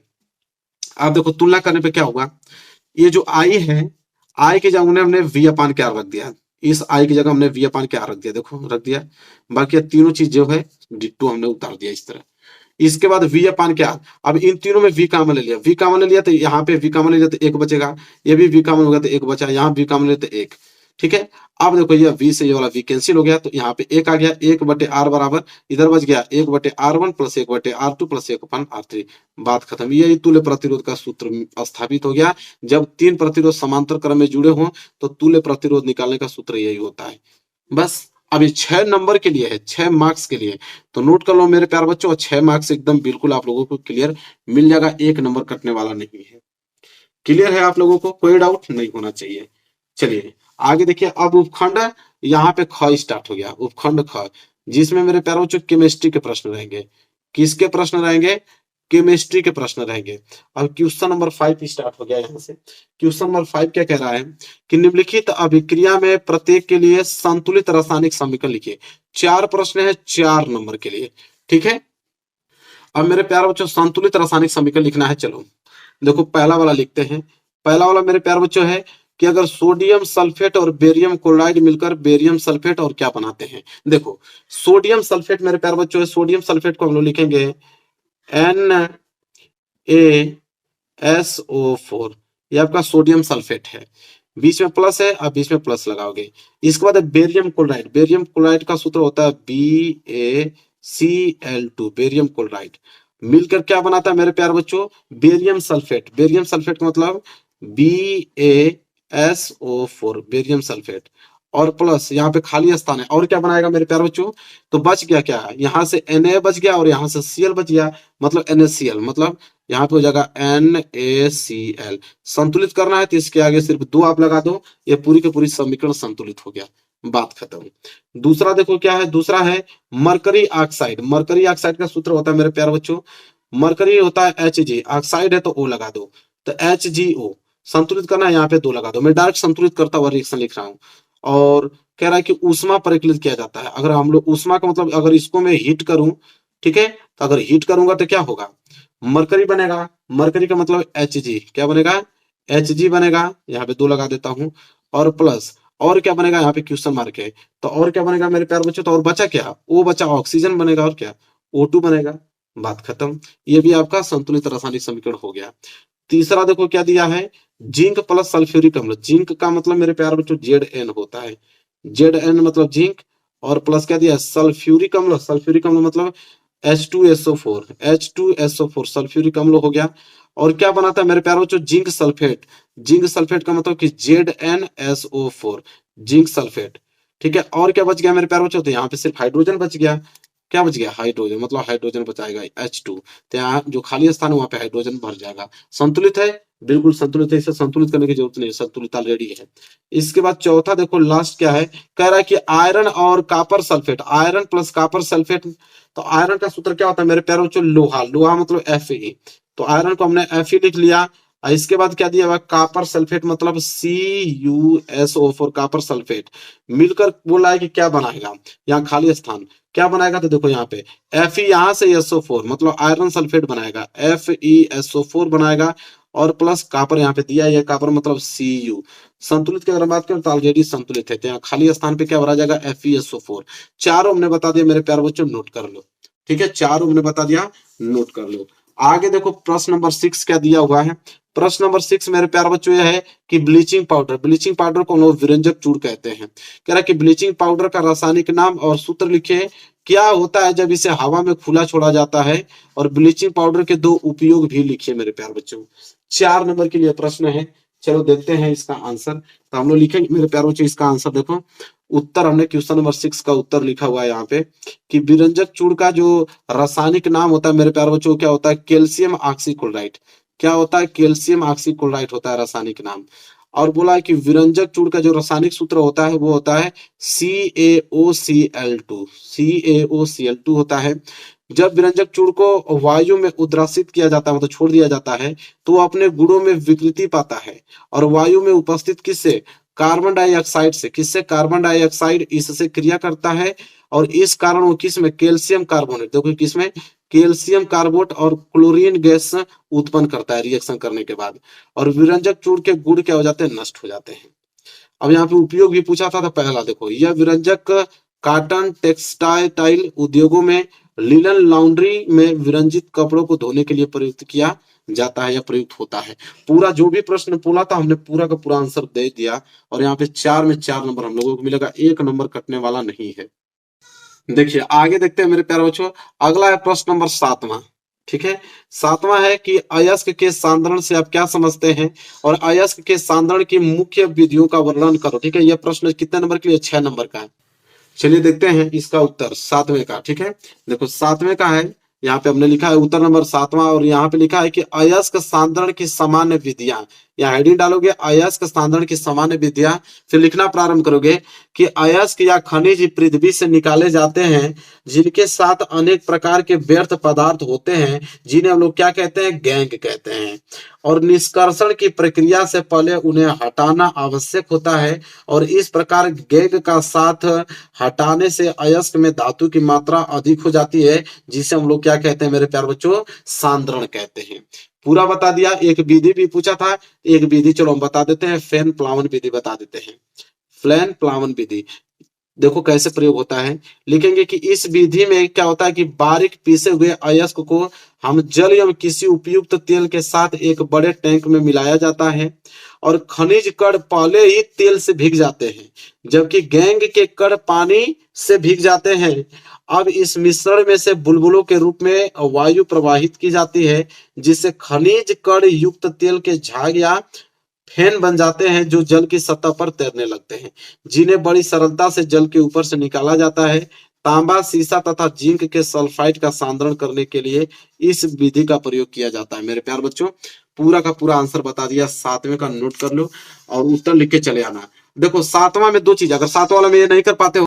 अब देखो तुलना करने पे क्या होगा, ये जो I है, I की जगह हमने V अपान के R रख दिया, इस I की जगह हमने V अपान के R रख दिया। देखो रख दिया, बाकी तीनों चीज जो है डिट्टो हमने उतार दिया इस तरह। इसके बाद V अपान के R, अब इन तीनों में V कॉमन ले लिया, V कॉमन ले लिया तो यहाँ पे V कॉमन ले लिया तो 1 बचेगा, ये भी V कॉमन हो गया तो 1 बचा, यहाँ V कॉमन ले तो 1। ठीक है, अब देखो ये V से ये वाला V कैंसिल हो गया, तो यहाँ पे 1 आ गया, 1 बटे R बराबर इधर बच गया 1 बटे R1 प्लस 1 बटे R2 प्लस 1 अपन R3। बात खत्म। ये तुल्य प्रतिरोध का सूत्र स्थापित हो गया। जब 3 प्रतिरोध समांतर क्रम में जुड़े हों तो तुल्य प्रतिरोध निकालने का सूत्र यही होता है। बस अब ये 6 नंबर के लिए है, 6 मार्क्स के लिए। तो नोट कर लो मेरे प्यार बच्चों, 6 मार्क्स एकदम बिल्कुल आप लोगों को क्लियर मिल जाएगा, 1 नंबर कटने वाला नहीं है। क्लियर है आप लोगों को, कोई डाउट नहीं होना चाहिए। चलिए आगे देखिए। अब उपखंड यहाँ पे ख स्टार्ट हो गया, उपखंड ख, जिसमें मेरे प्यारे बच्चों केमिस्ट्री के प्रश्न रहेंगे। किसके प्रश्न रहेंगे, केमिस्ट्री के प्रश्न रहेंगे। अब क्वेश्चन नंबर 5 स्टार्ट हो गया यहाँ से। क्वेश्चन नंबर 5 क्या कह रहा है कि निम्नलिखित अभिक्रिया में प्रत्येक के लिए संतुलित रासायनिक समीकरण लिखिए। 4 प्रश्न है 4 नंबर के लिए। ठीक है, अब मेरे प्यारे बच्चों संतुलित रासायनिक समीकरण लिखना है। चलो देखो पहला वाला लिखते हैं। पहला वाला मेरे प्यारे बच्चों है कि अगर सोडियम सल्फेट और बेरियम क्लोराइड मिलकर बेरियम सल्फेट और क्या बनाते हैं। देखो सोडियम सल्फेट मेरे प्यारे बच्चों है, सोडियम सल्फेट को हम लोग लिखेंगे NaSO4, ये आपका सोडियम सल्फेट है, बीच में प्लस है, अब बीच में प्लस लगाओगे। इसके बाद बेरियम क्लोराइड, बेरियम क्लोराइड का सूत्र होता है BaCl2, बेरियम क्लोराइड मिलकर क्या बनाता है मेरे प्यारे बच्चों, बेरियम सल्फेट। बेरियम सल्फेट का मतलब BaSO4, बेरियम सल्फेट। और प्लस यहाँ पे खाली स्थान है, और क्या बनाएगा मेरे प्यारे बच्चों, तो बच गया क्या है, यहाँ से Na बच गया और यहाँ से Cl बच गया, मतलब NaCl, मतलब यहाँ पे हो जाएगा NaCl। संतुलित करना है तो इसके आगे सिर्फ 2 आप लगा दो, ये पूरी की पूरी समीकरण संतुलित हो गया, बात खत्म। दूसरा देखो क्या है, दूसरा है मरकरी ऑक्साइड। मरकरी ऑक्साइड का सूत्र होता है मेरे प्यारे बच्चों, मरकरी होता है Hg, ऑक्साइड है तो O लगा दो, तो HgO। संतुलित करना है, यहाँ पे 2 लगा दो, मैं डायरेक्ट संतुलित करता हुआ रिएक्शन लिख रहा हूँ। और कह रहा है कि ऊष्मा परिकलित किया जाता है। अगर हम लोग ऊष्मा का मतलब अगर इसको मैं हीट करूं, ठीक है, तो अगर हीट करूंगा तो क्या होगा, मरकरी बनेगा। मरकरी का मतलब Hg, क्या बनेगा, Hg बनेगा, यहाँ पे 2 लगा देता हूं, और प्लस और क्या बनेगा, यहाँ पे क्वेश्चन मार्क है, तो और क्या बनेगा मेरे प्यार बच्चों, तो और बचा क्या, वो बचा ऑक्सीजन बनेगा, और क्या O2 बनेगा, बात खत्म। ये भी आपका संतुलित रासायनिक समीकरण हो गया। तीसरा देखो क्या दिया है, जिंक प्लस सल्फ्यूरिक अम्ल। जिंक का मतलब मेरे प्यार बच्चों Zn होता है, Zn मतलब जिंक, और प्लस क्या दिया, सल्फ्यूरिक अम्ल। सल्फ्यूरिक अम्ल मतलब H2SO4, H2SO4 सल्फ्यूरिक अम्ल हो गया। और क्या बनाता है मेरे प्यार बच्चों, जिंक सल्फेट। जिंक सल्फेट का मतलब कि ZnSO4, जिंक सल्फेट, ठीक है। और क्या बच गया मेरे प्यार बच्चों, तो यहाँ पे सिर्फ हाइड्रोजन बच गया। क्या बच गया, हाइड्रोजन, मतलब हाइड्रोजन बचाएगा H2, तो यहाँ जो खाली स्थान है वहां पे हाइड्रोजन भर जाएगा। संतुलित है, बिल्कुल संतुलित है, इसे संतुलित करने की जरूरत नहीं है, संतुलित ऑलरेडी है। इसके बाद चौथा देखो लास्ट क्या है, कह रहा है कि आयरन और copper sulphate, iron plus copper sulphate. तो आयरन का सूत्र क्या होता है मेरे प्यारे बच्चों, लोहा। लोहा मतलब Fe, तो आयरन को हमने Fe लिख लिया। और इसके बाद क्या दिया हुआ, कॉपर सल्फेट मतलब CuSO4, कॉपर सल्फेट मिलकर बोला है कि क्या बनाएगा, यहाँ खाली स्थान क्या बनाएगा, तो देखो यहाँ पे Fe, यहाँ से SO4 मतलब आयरन सल्फेट बनाएगा, FeSO4 बनाएगा, और प्लस कॉपर यहाँ पे दिया है, कॉपर मतलब Cu। संतुलित की अगर बात करें तो ऑलरेडी संतुलित है, तो यहाँ खाली स्थान पे क्या भरा जाएगा, FeSO4। चारों हमने बता दिया मेरे प्यारे बच्चों, नोट कर लो, ठीक है, चारों हमने बता दिया, नोट कर लो। आगे देखो प्रश्न नंबर 6 क्या दिया हुआ है। प्रश्न नंबर 6 मेरे प्यारे बच्चों यह है कि ब्लीचिंग पाउडर, ब्लीचिंग पाउडर को हम लोग विरंजक चूर्ण कहते हैं। कह रहा है कि ब्लीचिंग पाउडर का रासायनिक नाम और सूत्र लिखे। क्या होता है जब इसे हवा में खुला छोड़ा जाता है, और ब्लीचिंग पाउडर के 2 उपयोग भी लिखिए मेरे प्यारे बच्चों। 4 नंबर के लिए प्रश्न है, चलो देखते हैं इसका आंसर। तो हम लोग लिखेंगे मेरे प्यारे बच्चों इसका आंसर, देखो उत्तर हमने क्वेश्चन नंबर 6 का उत्तर लिखा हुआ है यहाँ पे, कि विरंजक चूर्ण का जो रासायनिक नाम होता है मेरे प्यारे बच्चों, क्या होता है, कैल्शियम ऑक्सीक्लोराइड। क्या होता है, कैल्शियम ऑक्सीक्लोराइड होता है रासायनिक नाम। और बोला है कि विरंजक चूर्ण का जो रासायनिक सूत्र होता है वो होता है CaOCl2, CaOCl2 होता है। जब विरंजक चूर्ण को वायु में उद्रासित किया जाता है, मतलब छोड़ दिया जाता है, तो वो अपने गुणों में विकृति पाता है, और वायु में उपस्थित किससे, कार्बन डाइऑक्साइड से, किससे, कार्बन डाइऑक्साइड इससे क्रिया करता है, और इस कारण वो किसमें, कैल्शियम कार्बोनेट, देखो किसमें, कैल्शियम कार्बोनेट और क्लोरीन गैस उत्पन्न करता है रिएक्शन करने के बाद, और विरंजक चूर्ण के गुण क्या हो जाते हैं, नष्ट हो जाते हैं। अब यहाँ पे उपयोग भी पूछा था, तो पहला देखो, यह विरंजक कॉटन टेक्सटाइल उद्योगों में, लिनन लॉन्ड्री में विरंजित कपड़ों को धोने के लिए प्रयुक्त किया जाता है या प्रयुक्त होता है। पूरा जो भी प्रश्न बोला था हमने पूरा का पूरा आंसर दे दिया, और यहाँ पे 4 में 4 नंबर हम लोगों को मिलेगा, 1 नंबर कटने वाला नहीं है। देखिए आगे देखते हैं मेरे प्यारे बच्चों, अगला है प्रश्न नंबर 7वां, ठीक है। 7वां है कि अयस्क के सांद्रण से आप क्या समझते हैं, और अयस्क के सांद्रण की मुख्य विधियों का वर्णन करो, ठीक है। यह प्रश्न कितने नंबर के लिए, 6 नंबर का है। चलिए देखते हैं इसका उत्तर 7वें का, ठीक है। देखो 7वें का है, यहाँ पे हमने लिखा है उत्तर नंबर 7वां, और यहाँ पे लिखा है कि अयस्क सांद्रण की सामान्य विधियां। यहाँ हेडिंग डालोगे अयस्क सांद्रण की सामान्य विधियां, फिर लिखना प्रारंभ करोगे कि अयस्क या खनिज पृथ्वी से निकाले जाते हैं, जिनके साथ अनेक प्रकार के व्यर्थ पदार्थ होते हैं, जिन्हें हम लोग क्या कहते हैं, गैंग कहते हैं। और निष्कर्षण की प्रक्रिया से पहले उन्हें हटाना आवश्यक होता है, और इस प्रकार गैंग का साथ हटाने से अयस्क में धातु की मात्रा अधिक हो जाती है, जिसे हम लोग क्या कहते हैं मेरे प्यारे बच्चों, सांद्रण कहते हैं। पूरा बता दिया। एक विधि भी पूछा था, एक विधि चलो हम बता देते हैं, फैन प्लावन विधि बता देते हैं। फ्लैन प्लावन विधि देखो कैसे प्रयोग होता है, लिखेंगे कि इस विधि में क्या होता है कि बारीक पीसे हुए अयस्क को हम जल एवं किसी उपयुक्त तेल के साथ एक बड़े टैंक में मिलाया जाता है, और खनिज कण पहले ही तेल से भीग जाते हैं, जबकि गैंग के कण पानी से भीग जाते हैं। अब इस मिश्रण में से बुलबुलों के रूप में वायु प्रवाहित की जाती है, जिससे खनिज कण युक्त तेल के झाग या फेन बन जाते हैं जो जल की सतह पर तैरने लगते हैं, जिन्हें बड़ी सरलता से जल के ऊपर से निकाला जाता है। तांबा, सीसा तथा जिंक के सल्फाइड का सांद्रण करने के लिए इस विधि का प्रयोग किया जाता है। मेरे प्यार बच्चों, पूरा का पूरा आंसर बता दिया, सातवें का नोट कर लो और उत्तर लिख के चले आना। देखो सातवां में दो चीज, अगर सातवां वाला में ये नहीं कर पाते हो,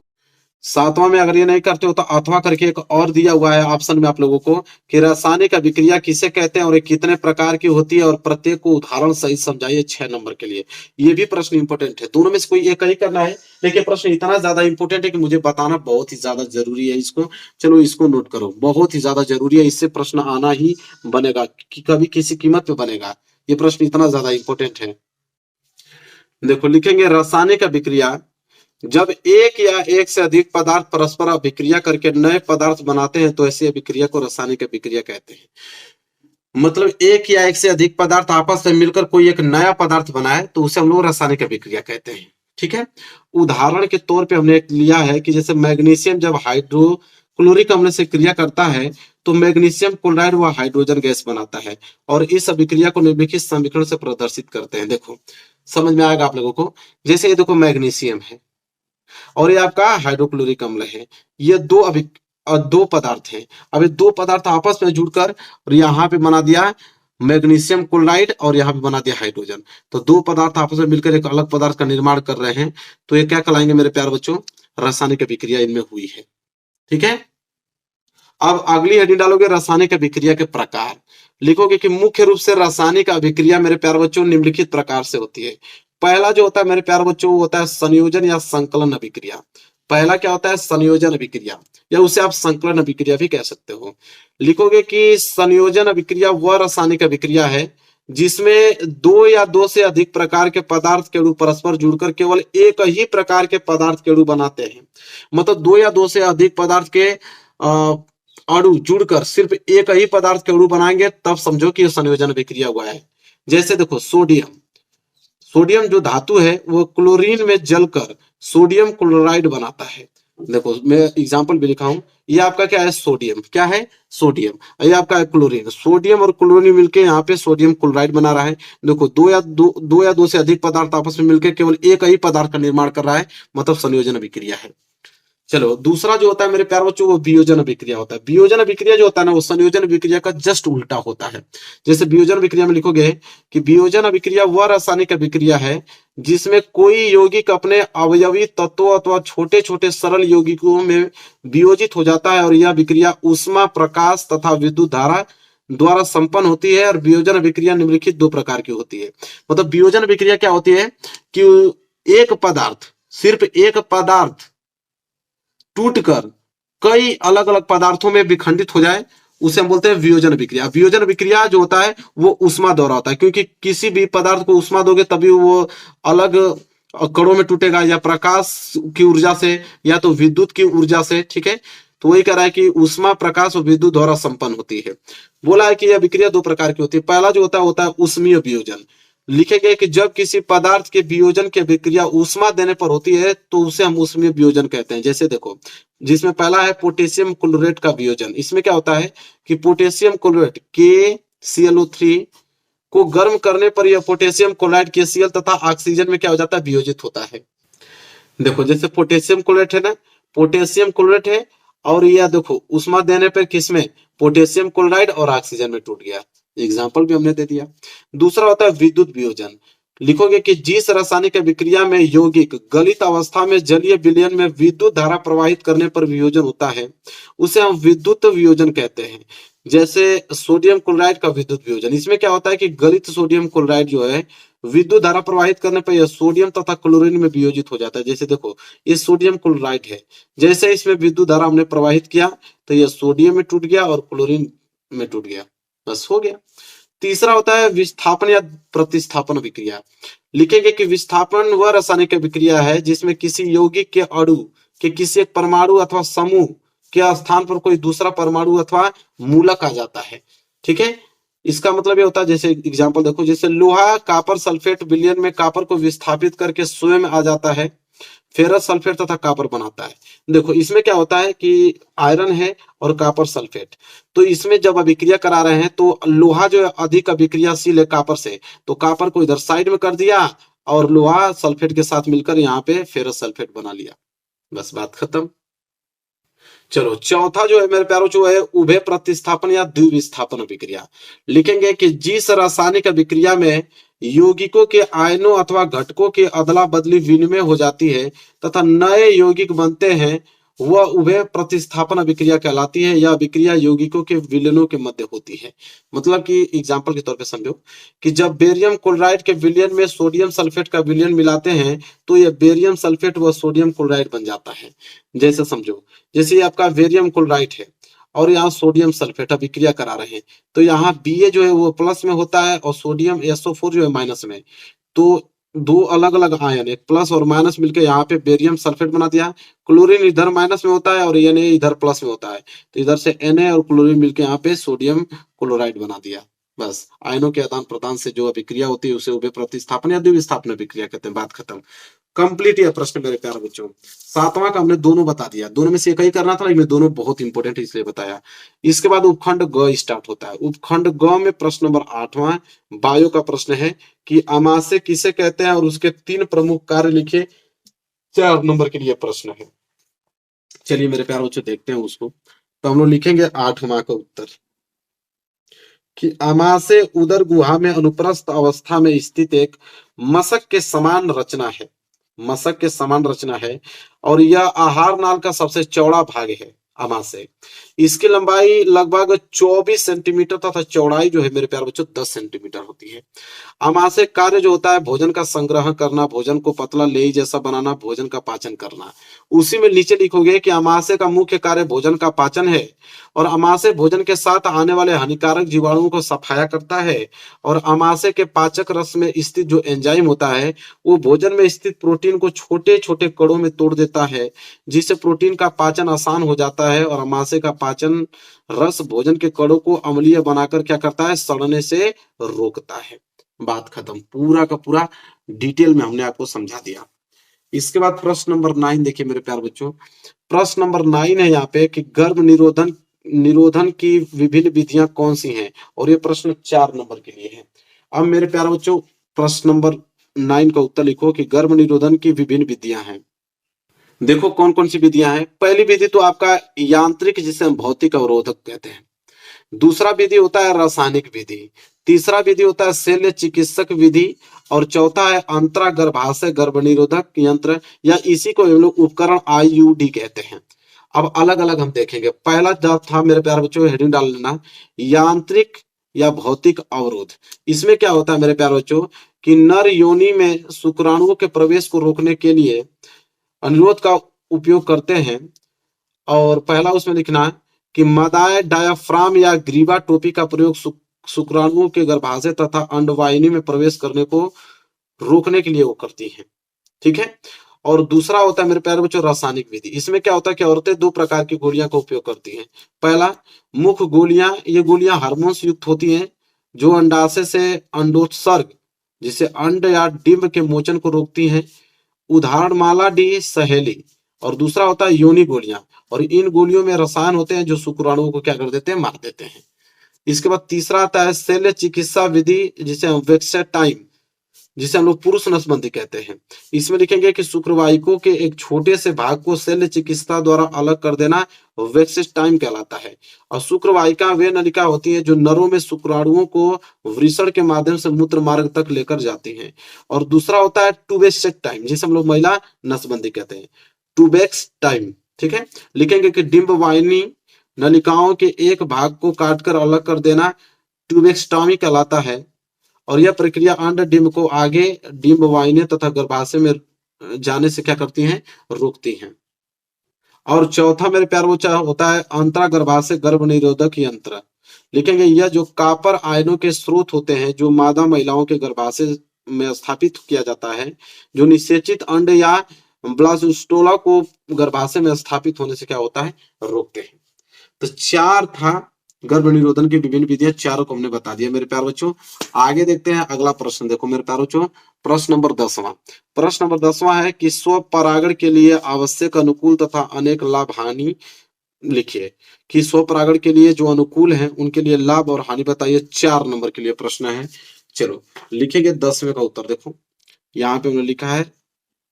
सातवां में अगर ये नहीं करते हो तो अथवा करके एक और दिया हुआ है ऑप्शन में आप लोगों को कि रासायनिक अभिक्रिया किसे कहते हैं और ये कितने प्रकार की होती है और प्रत्येक को उदाहरण सहित समझाइए 6 नंबर के लिए। ये भी प्रश्न इंपोर्टेंट है, दोनों में से कोई एक ही करना है, लेकिन प्रश्न इतना ज्यादा इंपोर्टेंट है कि मुझे बताना बहुत ही ज्यादा जरूरी है इसको। चलो इसको नोट करो, बहुत ही ज्यादा जरूरी है, इससे प्रश्न आना ही बनेगा कि कभी किसी कीमत पे बनेगा। ये प्रश्न इतना ज्यादा इंपोर्टेंट है। देखो लिखेंगे रासायनिक अभिक्रिया, जब एक या एक से अधिक पदार्थ परस्पर अभिक्रिया करके नए पदार्थ बनाते हैं तो ऐसी अभिक्रिया को रासायनिक अभिक्रिया कहते हैं। मतलब एक या एक से अधिक पदार्थ आपस में मिलकर कोई एक नया पदार्थ बनाए तो उसे हम लोग रासायनिक अभिक्रिया कहते हैं। ठीक है, उदाहरण के तौर पे हमने एक लिया है कि जैसे मैग्नीशियम जब हाइड्रोक्लोरिक अम्ल से क्रिया करता है तो मैग्नीशियम क्लोराइड व हाइड्रोजन गैस बनाता है और इस अभिक्रिया को निम्नलिखित समीकरण से प्रदर्शित करते हैं। देखो समझ में आएगा आप लोगों को। जैसे ये देखो मैग्नीशियम है और ये आपका हाइड्रोक्लोरिक अम्ल है, ये दो पदार्थ हैं। अब ये दो पदार्थ आपस में जुड़कर और यहाँ पे बना दिया मैग्नीशियम क्लोराइड और यहाँ पे बना दिया हाइड्रोजन। तो दो पदार्थ आपस में मिलकर एक अलग पदार्थ का निर्माण कर रहे हैं, तो ये क्या कहलाएंगे मेरे प्यार बच्चों? रासायनिक अभिक्रिया इनमें हुई है। ठीक है, अब अगली हेडिंग डालोगे रासायनिक अभिक्रिया के प्रकार। लिखोगे कि मुख्य रूप से रासायनिक अभिक्रिया मेरे प्यार बच्चों निम्नलिखित प्रकार से होती है। पहला जो होता है मेरे प्यार बच्चों वो होता है संयोजन या संकलन अभिक्रिया। पहला क्या होता है? संयोजन अभिक्रिया, या उसे आप संकलन अभिक्रिया भी कह सकते हो। लिखोगे कि संयोजन अभिक्रिया वह रासायनिक अभिक्रिया है जिसमें दो या दो से अधिक प्रकार के पदार्थ के अणु परस्पर जुड़कर केवल एक ही प्रकार के पदार्थ के अणु बनाते हैं। मतलब दो या दो से अधिक पदार्थ के अणु जुड़कर सिर्फ एक ही पदार्थ के अणु बनाएंगे तब समझो कि यह संयोजन अभिक्रिया हुआ है। जैसे देखो सोडियम जो धातु है वो क्लोरीन में जलकर सोडियम क्लोराइड बनाता है। देखो मैं एग्जांपल भी लिखा हूं, ये आपका क्या है? सोडियम। क्या है? सोडियम। ये आपका है क्लोरीन। सोडियम और क्लोरीन मिलकर यहाँ पे सोडियम क्लोराइड बना रहा है। देखो दो या दो से अधिक पदार्थ आपस में मिलकर केवल एक ही पदार्थ का निर्माण कर रहा है, मतलब संयोजन अभिक्रिया है। चलो दूसरा जो होता है मेरे प्यार बच्चों वो वियोजन अभिक्रिया होता है। वियोजन अभिक्रिया जो होता है ना वो संयोजन अभिक्रिया का जस्ट उल्टा होता है। जैसे वियोजन अभिक्रिया में लिखोगे कि वियोजन अभिक्रिया वह रासायनिक अभिक्रिया है जिसमें कोई यौगिक अपने अवयवी तत्वों अथवा छोटे छोटे सरल यौगिकों में वियोजित हो जाता है और यह अभिक्रिया ऊष्मा, प्रकाश तथा विद्युत धारा द्वारा संपन्न होती है। और वियोजन अभिक्रिया निम्नलिखित दो प्रकार की होती है। मतलब वियोजन अभिक्रिया क्या होती है कि एक पदार्थ, सिर्फ एक पदार्थ टूटकर कई अलग अलग पदार्थों में विखंडित हो जाए, उसे हम बोलते हैं वियोजन अभिक्रिया। वियोजन अभिक्रिया जो होता है वो ऊष्मा द्वारा होता है, क्योंकि किसी भी पदार्थ को ऊष्मा दोगे तभी वो अलग कणों में टूटेगा, या प्रकाश की ऊर्जा से या तो विद्युत की ऊर्जा से। ठीक है, तो वही कह रहा है कि ऊष्मा, प्रकाश और विद्युत द्वारा संपन्न होती है। बोला है कि यह अभिक्रिया दो प्रकार की होती है। पहला जो होता है ऊष्मीय वियोजन। लिखेंगे कि जब किसी पदार्थ के वियोजन की अभिक्रिया ऊष्मा देने पर होती है तो उसे हम ऊष्मीय वियोजन कहते हैं। जैसे देखो जिसमें पहला है पोटेशियम क्लोरेट का वियोजन। इसमें क्या होता है कि पोटेशियम क्लोरेट KClO3 को गर्म करने पर यह पोटेशियम क्लोराइड KCl तथा ऑक्सीजन में क्या हो जाता है? वियोजित होता है। देखो जैसे पोटेशियम क्लोरेट है ना, पोटेशियम क्लोरेट है और यह देखो ऊष्मा देने पर किसमें? पोटेशियम क्लोराइड और ऑक्सीजन में टूट गया। एग्जाम्पल भी हमने दे दिया। दूसरा होता है विद्युत वियोजन। लिखोगे कि जिस रासायनिक अभिक्रिया में यौगिक गलित अवस्था में जलीय विलयन में विद्युत धारा प्रवाहित करने पर वियोजन होता है उसे हम विद्युत वियोजन कहते हैं। जैसे सोडियम क्लोराइड का विद्युत वियोजन। इसमें क्या होता है कि गलित सोडियम क्लोराइड जो है विद्युत धारा प्रवाहित करने पर यह सोडियम तथा क्लोरीन में वियोजित हो जाता है। जैसे देखो ये सोडियम क्लोराइड है, जैसे इसमें विद्युत धारा हमने प्रवाहित किया तो यह सोडियम में टूट गया और क्लोरीन में टूट गया, बस हो गया। तीसरा होता है विस्थापन या प्रतिस्थापन अभिक्रिया। लिखेंगे कि विस्थापन वह रासायनिक अभिक्रिया है जिसमें किसी यौगिक के अणु के किसी एक परमाणु अथवा समूह के स्थान पर कोई दूसरा परमाणु अथवा मूलक आ जाता है। ठीक है, इसका मतलब ये होता है, जैसे एग्जांपल देखो, जैसे लोहा कापर सल्फेट विलयन में कापर को विस्थापित करके स्वयं आ जाता है फेरस सल्फेट तथा कॉपर बनाता है। देखो इसमें क्या होता है कि आयरन है और कॉपर सल्फेट, तो इसमें जब अभिक्रिया करा रहे हैं तो लोहा जो है अधिक अभिक्रियाशील है कॉपर से, तो कॉपर को इधर साइड में कर दिया और लोहा सल्फेट के साथ मिलकर यहाँ पे फेरस सल्फेट बना लिया, बस बात खत्म। चलो चौथा जो है मेरे प्यारो जो है उभय प्रतिस्थापन या द्विविस्थापन अभिक्रिया। लिखेंगे कि जिस रासायनिक अभिक्रिया में यौगिकों के आयनों अथवा घटकों की अदला बदली विनिमय हो जाती है तथा नए यौगिक बनते हैं, वह उभय प्रतिस्थापन अभिक्रिया कहलाती है। यह अभिक्रिया यौगिकों के विलयनों के मध्य होती है। मतलब कि एग्जाम्पल के तौर पे समझो कि जब बेरियम क्लोराइड के विलयन में सोडियम सल्फेट का विलयन मिलाते हैं तो यह बेरियम सल्फेट व सोडियम क्लोराइड बन जाता है। जैसे समझो, जैसे ये आपका बेरियम क्लोराइड है और यहाँ सोडियम सल्फेट अभिक्रिया करा रहे हैं, तो यहाँ Ba जो है वो प्लस में होता है और सोडियम SO4 जो है माइनस में। तो दो अलग अलग आयन, एक प्लस और माइनस मिलकर यहाँ पे बेरियम सल्फेट बना दिया। क्लोरीन इधर माइनस में होता है और Na इधर प्लस में होता है, तो इधर से Na और क्लोरीन मिलकर यहाँ पे सोडियम क्लोराइड बना दिया। बस आयनों के आदान प्रदान से जो अभिक्रिया होती है उसे उभय प्रतिस्थापन या द्विविस्थापन अभिक्रिया कहते हैं। बात खत्म, कंप्लीट यह प्रश्न मेरे प्यारे बच्चों। सातवां का हमने दोनों बता दिया, दोनों में से एक ही करना था, लेकिन दोनों बहुत इंपॉर्टेंट है इसलिए बताया। इसके बाद उपखंड ग स्टार्ट होता है। उपखंड ग में प्रश्न नंबर 8वां बायो का प्रश्न है कि अमाशय किसे कहते हैं और उसके 3 प्रमुख कार्य लिखे। 4 नंबर के लिए प्रश्न है। चलिए मेरे प्यारे बच्चों देखते हैं उसको। तो हम लोग लिखेंगे 8वां का उत्तर कि अमाशय उदर गुहा में अनुप्रस्थ अवस्था में स्थित एक मशक के समान रचना है। मशक के समान रचना है और यह आहार नाल का सबसे चौड़ा भाग है अमाशय। इसकी लंबाई लगभग 24 सेंटीमीटर तथा चौड़ाई जो है मेरे प्यारे बच्चों 10 सेंटीमीटर होती है। अमाशय कार्य जो होता है भोजन का संग्रह करना, भोजन को पतला लेई जैसा बनाना, भोजन का पाचन करना। उसी में नीचे लिखोगे कि अमाशय का मुख्य कार्य भोजन का पाचन है और अमाशय भोजन के साथ आने वाले हानिकारक जीवाणुओं को सफाया करता है और अमाशय के पाचक रस में स्थित जो एंजाइम होता है वो भोजन में स्थित प्रोटीन को छोटे छोटे कणों में तोड़ देता है, जिससे प्रोटीन का पाचन आसान हो जाता है और अमाशय का पाचन रस भोजन के कणों को अम्लीय बनाकर क्या करता है, सड़ने से रोकता है। बात खत्म, पूरा का पूरा डिटेल में हमने आपको समझा दिया। इसके बाद प्रश्न नंबर 9 देखिए मेरे प्यारे बच्चों। प्रश्न नंबर 9 है यहाँ पे कि गर्भ निरोधन निरोधन की विभिन्न विधियां कौन सी हैं, और ये प्रश्न 4 नंबर के लिए है। अब मेरे प्यारे बच्चों प्रश्न नंबर 9 का उत्तर लिखो कि गर्भ निरोधन की विभिन्न विधियां हैं। देखो कौन कौन सी विधियां हैं। पहली विधि तो आपका यांत्रिक, जिसे हम भौतिक अवरोधक कहते हैं। दूसरा विधि होता है रासायनिक विधि। तीसरा विधि होता है शल्य चिकित्सक विधि और चौथा है अंतरा गर्भाशय गर्भ निरोधक यंत्र, या इसी को हम लोग उपकरण IUD कहते हैं। अब अलग अलग हम देखेंगे। पहला जो था मेरे प्यारे बच्चों, हेडिंग डाल लेना, यांत्रिक या भौतिक अवरोध। इसमें क्या होता है मेरे प्यारे बच्चों कि नर योनि में शुक्राणुओं के प्रवेश को रोकने के लिए अनुरोध का उपयोग करते हैं। और पहला उसमें लिखना है कि मदाय डायाफ्राम या ग्रीवा टोपी का प्रयोग शुक्राणुओं के गर्भाशय तथा अंडवाहिनी में प्रवेश करने को रोकने के लिए वो करती हैं। ठीक है। और दूसरा होता है मेरे प्यारे बच्चों रासायनिक विधि। इसमें क्या होता है कि औरतें 2 प्रकार की गोलियां का उपयोग करती हैं। पहला मुख गोलियां, ये गोलियां हार्मोन्स युक्त होती हैं जो अंडाशय से अंडोत्सर्ग जिसे अंड या डिंब के मोचन को रोकती हैं। उदाहरण माला डी सहेली। और दूसरा होता है योनि गोलियां, और इन गोलियों में रसायन होते हैं जो शुक्राणुओं को क्या कर देते हैं, मार देते हैं। इसके बाद तीसरा आता है शल्य चिकित्सा विधि, जिसे हम वेक्सेटाइम, जिसे हम लोग पुरुष नसबंदी कहते हैं। इसमें लिखेंगे कि शुक्रवाहिकों के एक छोटे से भाग को शल्य चिकित्सा द्वारा अलग कर देना वेक्सेटाइम कहलाता है। और शुक्रवाहिका वे नलिका होती है जो नरों में शुक्राणुओं को वृषण के माध्यम से मूत्र मार्ग तक लेकर जाती हैं। और दूसरा होता है टूबेक्सेटाइम, जिसे हम लोग महिला नसबंदी कहते हैं, टूबेक्सेटाइम। ठीक है। लिखेंगे कि डिंब वाहिनी नलिकाओं के एक भाग को काटकर अलग कर देना ट्यूबेक्टोमी कहलाता है। और यह प्रक्रिया अंड डिंब को आगे डिंब वाहिनी तथा गर्भाशय में जाने से क्या करती हैं, रोकती हैं। और चौथा मेरे प्यार बच्चा होता है अंतरा गर्भाशय गर्भ निरोधक यंत्र। लिखेंगे यह जो कॉपर आयनों के स्रोत होते हैं जो मादा महिलाओं के गर्भाशय में स्थापित किया जाता है, जो निषेचित अंड या ब्लास्टोला को गर्भाशय में स्थापित होने से क्या होता है, रोकते हैं। तो 4 था गर्भ निरोधन की विभिन्न विधियां चारों को हमने बता दिया मेरे प्यारे बच्चों। आगे देखते हैं अगला प्रश्न। देखो मेरे प्यारे बच्चों, प्रश्न नंबर 10वां। प्रश्न नंबर 10वां है कि स्व परागण के लिए आवश्यक अनुकूल तथा अनेक लाभ हानि लिखिए। कि स्व परागण के लिए जो अनुकूल है उनके लिए लाभ और हानि बताइए। 4 नंबर के लिए प्रश्न है। चलो लिखेंगे 10वें का उत्तर। देखो यहाँ पे हमने लिखा है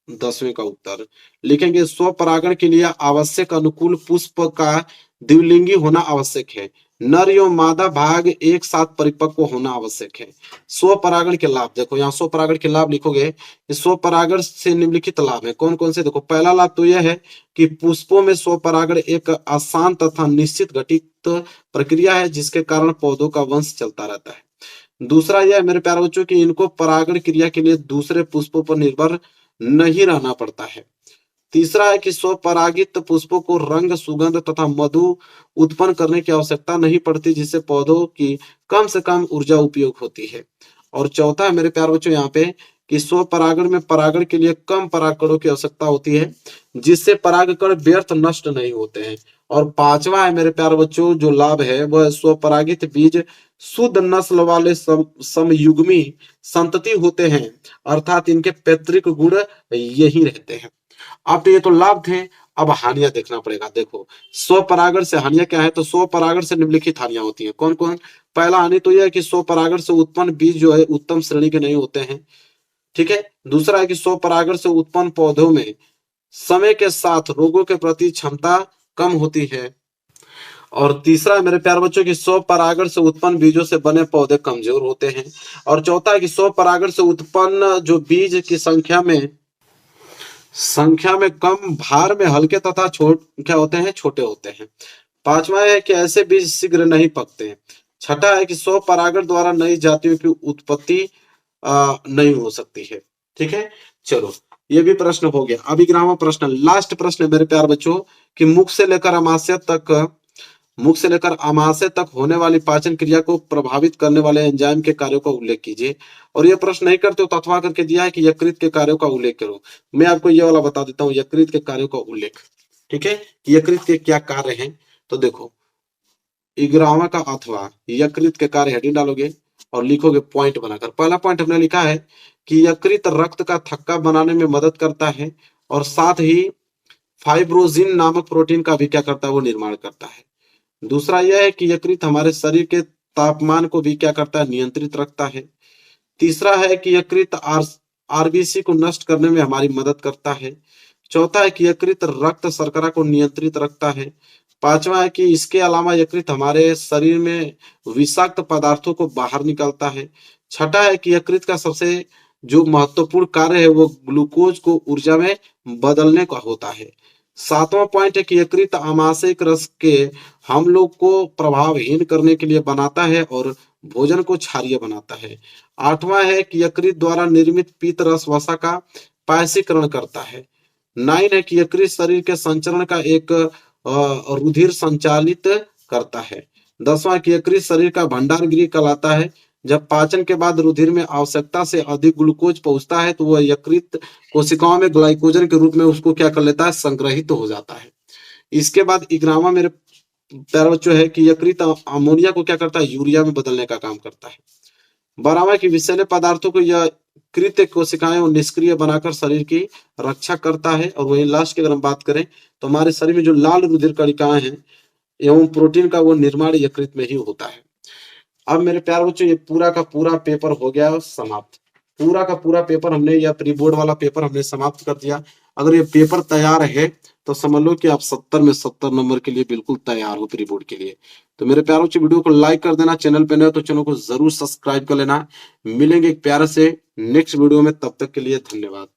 10वें का उत्तर लिखेंगे। स्व परागण के लिए आवश्यक अनुकूल पुष्प का द्विलिंगी होना आवश्यक है। नर एवं मादा भाग एक साथ परिपक्व होना आवश्यक है। स्व परागण के लाभ, देखो यहाँ स्व परागण के लाभ लिखोगे। स्व परागण से निम्नलिखित लाभ है कौन कौन से। देखो पहला लाभ तो यह है कि पुष्पों में स्व परागण एक आसान तथा निश्चित घटित प्रक्रिया है जिसके कारण पौधों का वंश चलता रहता है। दूसरा यह मेरे प्यारे बच्चों कि इनको परागण क्रिया के लिए दूसरे पुष्पों पर निर्भर नहीं रहना पड़ता है। तीसरा है कि स्वपरागित पुष्पों को रंग, सुगंध तथा मधु उत्पन्न करने की आवश्यकता नहीं पड़ती जिससे पौधों की कम से कम ऊर्जा उपयोग होती है। और चौथा है मेरे प्यारे बच्चों यहाँ पे कि स्वपरागण में परागण के लिए कम परागकणों की आवश्यकता होती है जिससे परागकण व्यर्थ नष्ट नहीं होते हैं। और पांचवा है मेरे प्यारे बच्चों जो लाभ है वह स्वपरागित बीज शुद्ध नस्ल वाले समयुग्मी संतति होते हैं अर्थात इनके पैतृक गुण यही रहते हैं। अब तो ये तो लाभ थे, अब हानियां देखना पड़ेगा। देखो स्वपरागण से हानियां क्या है, तो स्वपरागण से निम्नलिखित हानियां होती है कौन कौन। पहला हानि तो यह है कि स्वपरागण से उत्पन्न बीज जो है उत्तम श्रेणी के नहीं होते हैं, ठीक है। दूसरा है कि स्वपरागण से उत्पन्न पौधों में समय के साथ रोगों के प्रति क्षमता कम होती है। और तीसरा है मेरे प्यारे बच्चों की स्वपरागण से उत्पन्न बीजों से बने पौधे कमजोर होते हैं। और चौथा है कि स्वपरागण से उत्पन्न जो बीज की संख्या में कम, भार में हल्के तथा क्या होते हैं, छोटे होते हैं। पांचवा है कि ऐसे बीज शीघ्र नहीं पकते हैं। छठा है कि स्वपरागण द्वारा नई जातियों की उत्पत्ति नहीं हो सकती है, ठीक है। चलो ये भी प्रश्न हो गया। अभी 11वां प्रश्न, लास्ट प्रश्न है मेरे प्यारे बच्चों कि मुख से लेकर आमाशय तक होने वाली पाचन क्रिया को प्रभावित करने वाले एंजाइम के कार्यों का उल्लेख कीजिए। और ये प्रश्न नहीं करते हो तो अथवा करके दिया है कि यकृत के कार्यों का उल्लेख करो। मैं आपको ये वाला बता देता हूँ यकृत के कार्यों का उल्लेख, ठीक है। यकृत के क्या कार्य हैं, तो देखो 11वां का अथवा यकृत के कार्य हेडिंग डालोगे और लिखोगे पॉइंट बनाकर। पहला पॉइंट हमने लिखा है कि यकृत रक्त का थक्का बनाने में मदद करता है और साथ ही फाइब्रोजिन नामक प्रोटीन का भी क्या करता है, वो निर्माण करता है। दूसरा यह है कि यकृत हमारे शरीर के तापमान को भी क्या करता है, नियंत्रित रखता है। तीसरा है कि यकृत आरबीसी को नष्ट करने में हमारी मदद करता है। चौथा है कि यकृत रक्त शर्करा को नियंत्रित रखता है। पांचवा है कि इसके अलावा यकृत हमारे शरीर में विषाक्त पदार्थों को बाहर निकालता है। छठा है कि यकृत का सबसे जो महत्वपूर्ण कार्य है वो ग्लूकोज को ऊर्जा में बदलने का होता है। सातवां पॉइंट है कि यकृत आमाशयिक रस के हम लोग को प्रभावहीन करने के लिए बनाता है और भोजन को क्षारीय बनाता है। आठवां है कि यकृत द्वारा निर्मित पीत रस वसा का पायसीकरण करता है। 9 है कि यकृत शरीर के संचरण का एक रुधिर संचालित करता है। 10वां कि यकृत शरीर का भंडार गृह कहलाता है। जब पाचन के बाद रुधिर में आवश्यकता से अधिक ग्लूकोज पहुंचता है तो वह यकृत कोशिकाओं में ग्लाइकोजन के रूप में उसको क्या कर लेता है, संग्रहित हो जाता है। इसके बाद 11वां मेरे प्यारे बच्चों है कि यकृत अमोनिया को क्या करता है, यूरिया में बदलने का काम करता है। 12वां की विषैले पदार्थों को यकृत कोशिकाएं निष्क्रिय बनाकर शरीर की रक्षा करता है। और वही लास्ट की अगर हम बात करें तो हमारे शरीर में जो लाल रुधिर कणिकाएं हैं एवं प्रोटीन का वो निर्माण यकृत में ही होता है। अब मेरे प्यारे बच्चों ये पूरा का पूरा पेपर हो गया समाप्त। पूरा का पूरा पेपर हमने, या प्री बोर्ड वाला पेपर हमने समाप्त कर दिया। अगर ये पेपर तैयार है तो समझ लो कि आप 70 में 70 नंबर के लिए बिल्कुल तैयार हो प्री बोर्ड के लिए। तो मेरे प्यारे बच्चों वीडियो को लाइक कर देना, चैनल पे नए हो तो चैनल को जरूर सब्सक्राइब कर लेना। मिलेंगे एक प्यारे से नेक्स्ट वीडियो में, तब तक के लिए धन्यवाद।